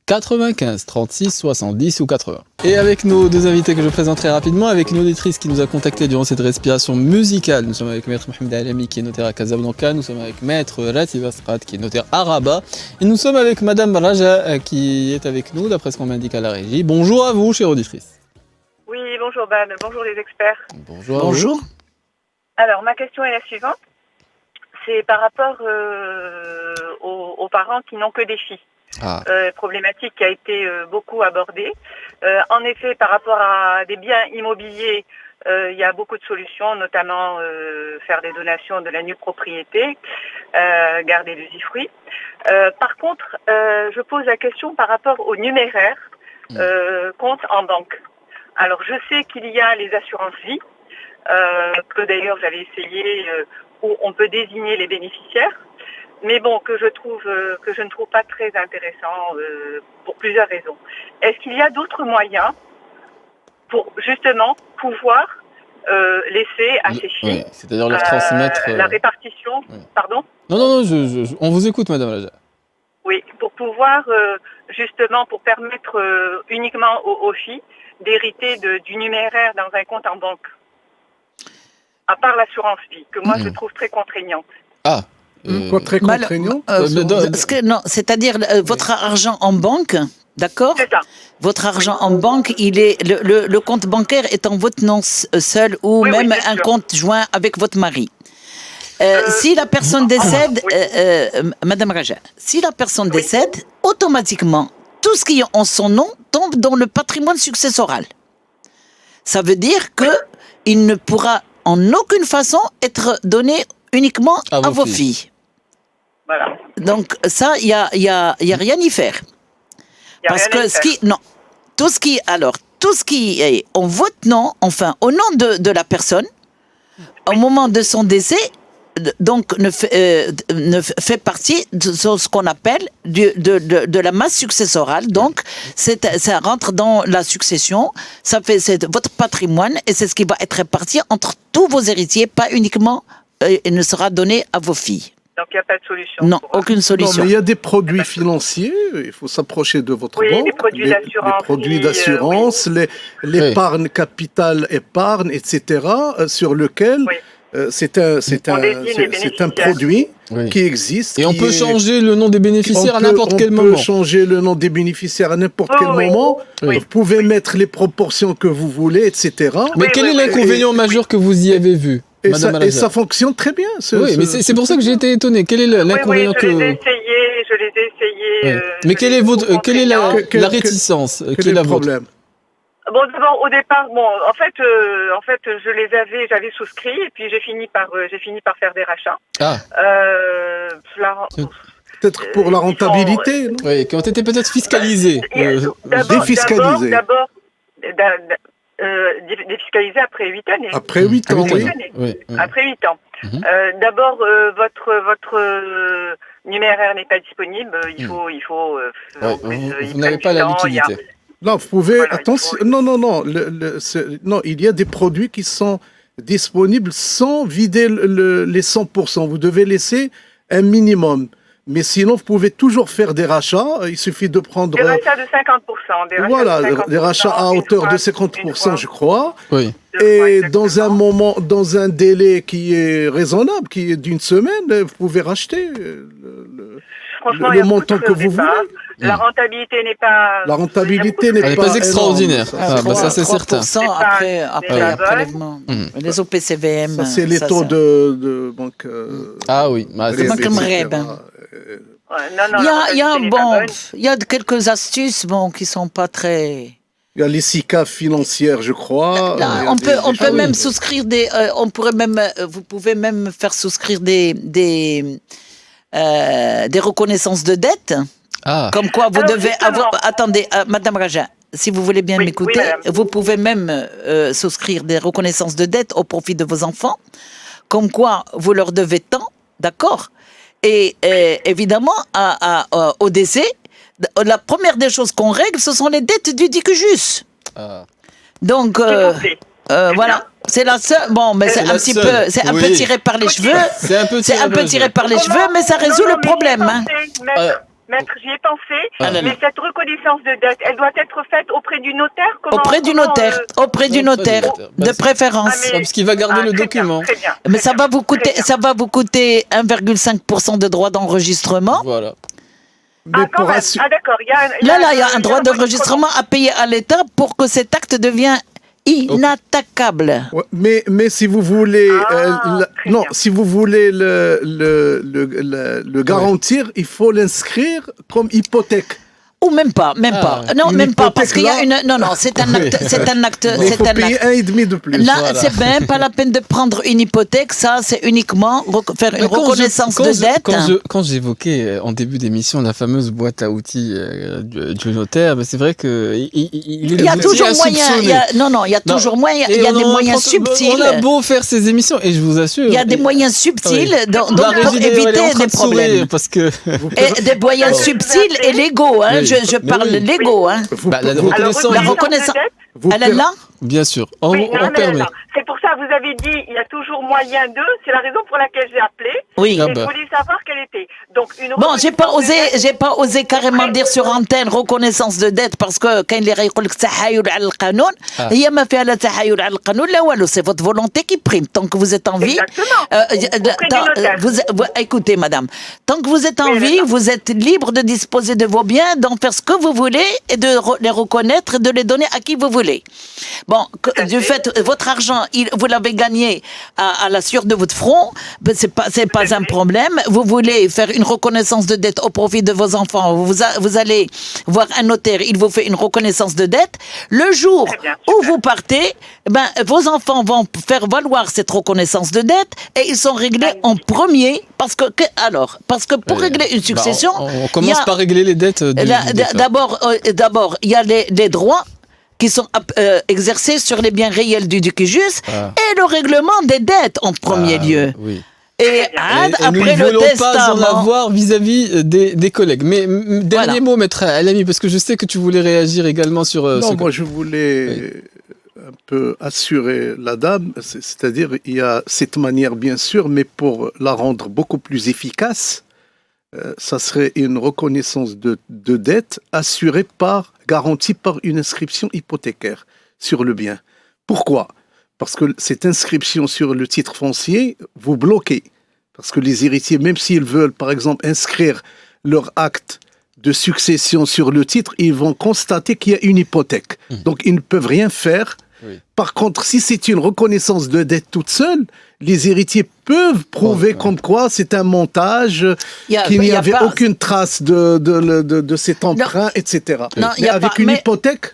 95 36 70 ou 80. Et avec nos deux invités que je présenterai rapidement, avec une auditrice qui nous a contacté durant cette respiration musicale, nous sommes avec Maître Mohamed Alami qui est notaire à Casablanca, nous sommes avec Maître Ratib Asqat qui est notaire à Rabat, et nous sommes avec Madame Raja qui est avec nous d'après ce qu'on m'indique à la régie. Bonjour à vous, chère auditrice. Oui, bonjour Ben, bonjour les experts. Bonjour. Alors, ma question est la suivante. C'est par rapport aux parents qui n'ont que des filles. Problématique qui a été beaucoup abordée. En effet, par rapport à des biens immobiliers, il y a beaucoup de solutions, notamment faire des donations de la nue propriété, garder les usufruits. Par contre, je pose la question par rapport au numéraire compte en banque. Alors, je sais qu'il y a les assurances vie, que d'ailleurs j'avais essayé, où on peut désigner les bénéficiaires. Mais bon, que je ne trouve pas très intéressant pour plusieurs raisons. Est-ce qu'il y a d'autres moyens pour justement pouvoir laisser à ces filles, c'est-à-dire leur transmettre la répartition, pardon ? Non, on vous écoute, Madame Raja. Oui, pour pouvoir justement pour permettre uniquement aux filles d'hériter du numéraire dans un compte en banque, à part l'assurance vie, que moi je trouve très contraignante. Quoi, très contraignant non, c'est-à-dire votre argent en banque, d'accord ? C'est ça. Votre argent en banque, le compte bancaire est en votre nom seul ou même un compte joint avec votre mari. Si la personne décède, Madame Raja, si la personne décède, automatiquement, tout ce qui est en son nom tombe dans le patrimoine successoral. Ça veut dire qu'il ne pourra en aucune façon être donné uniquement à vos filles. Voilà. Donc ça, il y a rien y faire. Parce que tout ce qui est en votre nom, enfin au nom de la personne, au moment de son décès, donc ne fait partie de ce qu'on appelle de la masse successorale. Donc ça rentre dans la succession, c'est votre patrimoine et c'est ce qui va être réparti entre tous vos héritiers, pas uniquement il ne sera donné à vos filles. Donc il n'y a pas de solution. Non, aucune solution. Non, mais il y a des produits financiers, il faut s'approcher de votre banque. Les produits d'assurance. Les produits d'assurance, l'épargne capitale, épargne, etc., sur lequel c'est un produit qui existe. Et on peut changer le nom des bénéficiaires à n'importe quel moment. On peut changer le nom des bénéficiaires à n'importe quel moment. Vous pouvez mettre les proportions que vous voulez, etc. Mais quel est l'inconvénient majeur que vous y avez vu ? Et ça fonctionne très bien. Mais c'est pour ça que j'ai été étonné. Quel est l'inconvénient je les ai essayés. Mais quelle est la réticence ? Quel est le problème ? Bon, d'abord, au départ, en fait, j'avais souscrit et puis j'ai fini par faire des rachats. Peut-être pour la rentabilité, non? Oui, qui ont été peut-être fiscalisés. Défiscalisés. D'abord, défiscalisés après 8 années. Après 8 ans, oui. Après 8 ans. D'abord, votre numéraire n'est pas disponible. Il faut vous n'avez pas la liquidité. Non, vous pouvez... attention, non, il y a des produits qui sont disponibles sans vider les 100%. Vous devez laisser un minimum. Mais sinon, vous pouvez toujours faire des rachats. Il suffit de prendre... Des rachats de 50%. Voilà, des rachats à hauteur de 50%, je crois. Oui. Et dans un délai qui est raisonnable, qui est d'une semaine, vous pouvez racheter le montant que vous voulez. La rentabilité n'est pas... La rentabilité n'est pas extraordinaire. Ça, c'est certain. 3% après prélèvement. Les OPCVM. Ça, c'est les taux de banque... Ah oui. C'est banque Mreb. Il y a quelques astuces qui sont pas très... Il y a les SICAV financières, je crois. On peut même souscrire vous pouvez même faire souscrire des reconnaissances de dette. Comme quoi vous devez avoir... Attendez, Madame Raja, si vous voulez bien m'écouter, vous pouvez même souscrire des reconnaissances de dette au profit de vos enfants. Comme quoi vous leur devez tant, d'accord? Et évidemment, au décès, la première des choses qu'on règle, ce sont les dettes du DICUJUS. Donc, voilà. C'est la seule. Bon, mais c'est un peu tiré par les cheveux. C'est un peu tiré par les cheveux, mais ça résout le problème. Maître, j'y ai pensé, mais cette reconnaissance de dette, elle doit être faite auprès du notaire. Auprès du notaire, de préférence. Parce qu'il va garder le document. Très bien. Mais ça va vous coûter 1,5% de droit d'enregistrement. Voilà. Mais d'accord. Il y a un droit d'enregistrement à payer à l'État pour que cet acte devienne inattaquable. Ouais, mais si vous voulez, si vous voulez le garantir, il faut l'inscrire comme hypothèque. Ou même pas. Non, même pas, parce qu'il y a c'est un acte. Il faut payer 1,5 de plus. Là, c'est même pas la peine de prendre une hypothèque, ça, c'est uniquement faire une reconnaissance de dette. Quand j'évoquais en début d'émission la fameuse boîte à outils du notaire, c'est vrai qu'il y a toujours moyen. Il y a toujours moyen. Il y a des moyens subtils. On a beau faire ces émissions, et je vous assure. Il y a des moyens subtils pour éviter des problèmes. Et des moyens subtils et légaux, je parle légaux. La reconnaissance. Elle est là ? Bien sûr, on permet. C'est pour ça, vous avez dit, il y a toujours moyen de. C'est la raison pour laquelle j'ai appelé. Oui. Et je voulais savoir quelle était. Donc, j'ai pas osé carrément dire sur antenne reconnaissance de dette parce que quand il est tahayul al qanoun, il y a ma fait la tahayul al qanoun là walou, c'est votre volonté qui prime tant que vous êtes en vie. Écoutez madame, tant que vous êtes en vie, vous êtes libre de disposer de vos biens, d'en faire ce que vous voulez et de les reconnaître et de les donner à qui vous voulez. Bon, du fait, votre argent, vous l'avez gagné à la sueur de votre front, c'est pas un problème. Vous voulez faire une reconnaissance de dette au profit de vos enfants, vous allez voir un notaire, il vous fait une reconnaissance de dette. Le jour où vous partez, vos enfants vont faire valoir cette reconnaissance de dette et ils sont réglés en premier parce que pour régler une succession, on commence par régler les dettes. D'abord, il y a les droits qui sont exercés sur les biens réels du DICUJUS et le règlement des dettes en premier lieu. Oui. Et après nous ne voulons pas en avoir vis-à-vis des collègues. Mais dernier mot, maître Alami, parce que je sais que tu voulais réagir également sur... moi je voulais un peu assurer la dame, c'est-à-dire il y a cette manière bien sûr, mais pour la rendre beaucoup plus efficace, ça serait une reconnaissance de dette assurée garantie par une inscription hypothécaire sur le bien. Pourquoi ? Parce que cette inscription sur le titre foncier, vous bloquez. Parce que les héritiers, même s'ils veulent, par exemple, inscrire leur acte de succession sur le titre, ils vont constater qu'il y a une hypothèque. Donc, ils ne peuvent rien faire. Oui. Par contre, si c'est une reconnaissance de dette toute seule, les héritiers peuvent prouver comme quoi c'est un montage, qu'il n'y avait aucune trace de cet emprunt, etc. Mais avec une hypothèque,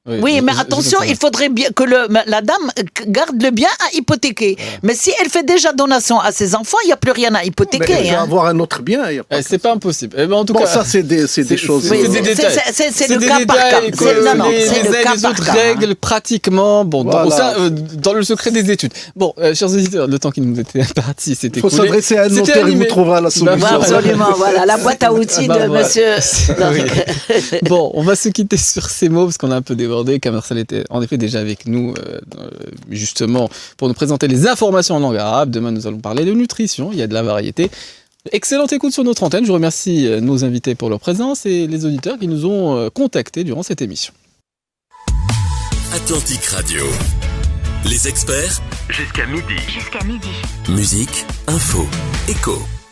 Oui, mais attention, il faudrait bien que la dame garde le bien à hypothéquer. Mais si elle fait déjà donation à ses enfants, il n'y a plus rien à hypothéquer. Mais elle va avoir un autre bien. C'est pas impossible. En tout cas, ça, c'est des choses. C'est des détails. C'est le cas par cas. Les autres règles, pratiquement. Bon, dans le secret des études. Bon, chers auditeurs, le temps qui nous était imparti, c'était écoulé. Il faut s'adresser à un notaire, il vous trouvera la solution. Absolument, voilà, la boîte à outils de monsieur. Bon, on va se quitter sur ces mots, parce qu'on a un peu débordé. Kamersal était en effet déjà avec nous, justement, pour nous présenter les informations en langue arabe. Demain, nous allons parler de nutrition. Il y a de la variété. Excellente écoute sur notre antenne. Je remercie nos invités pour leur présence et les auditeurs qui nous ont contactés durant cette émission. Atlantique Radio. Les experts, jusqu'à midi. Jusqu'à midi. Musique, info, écho.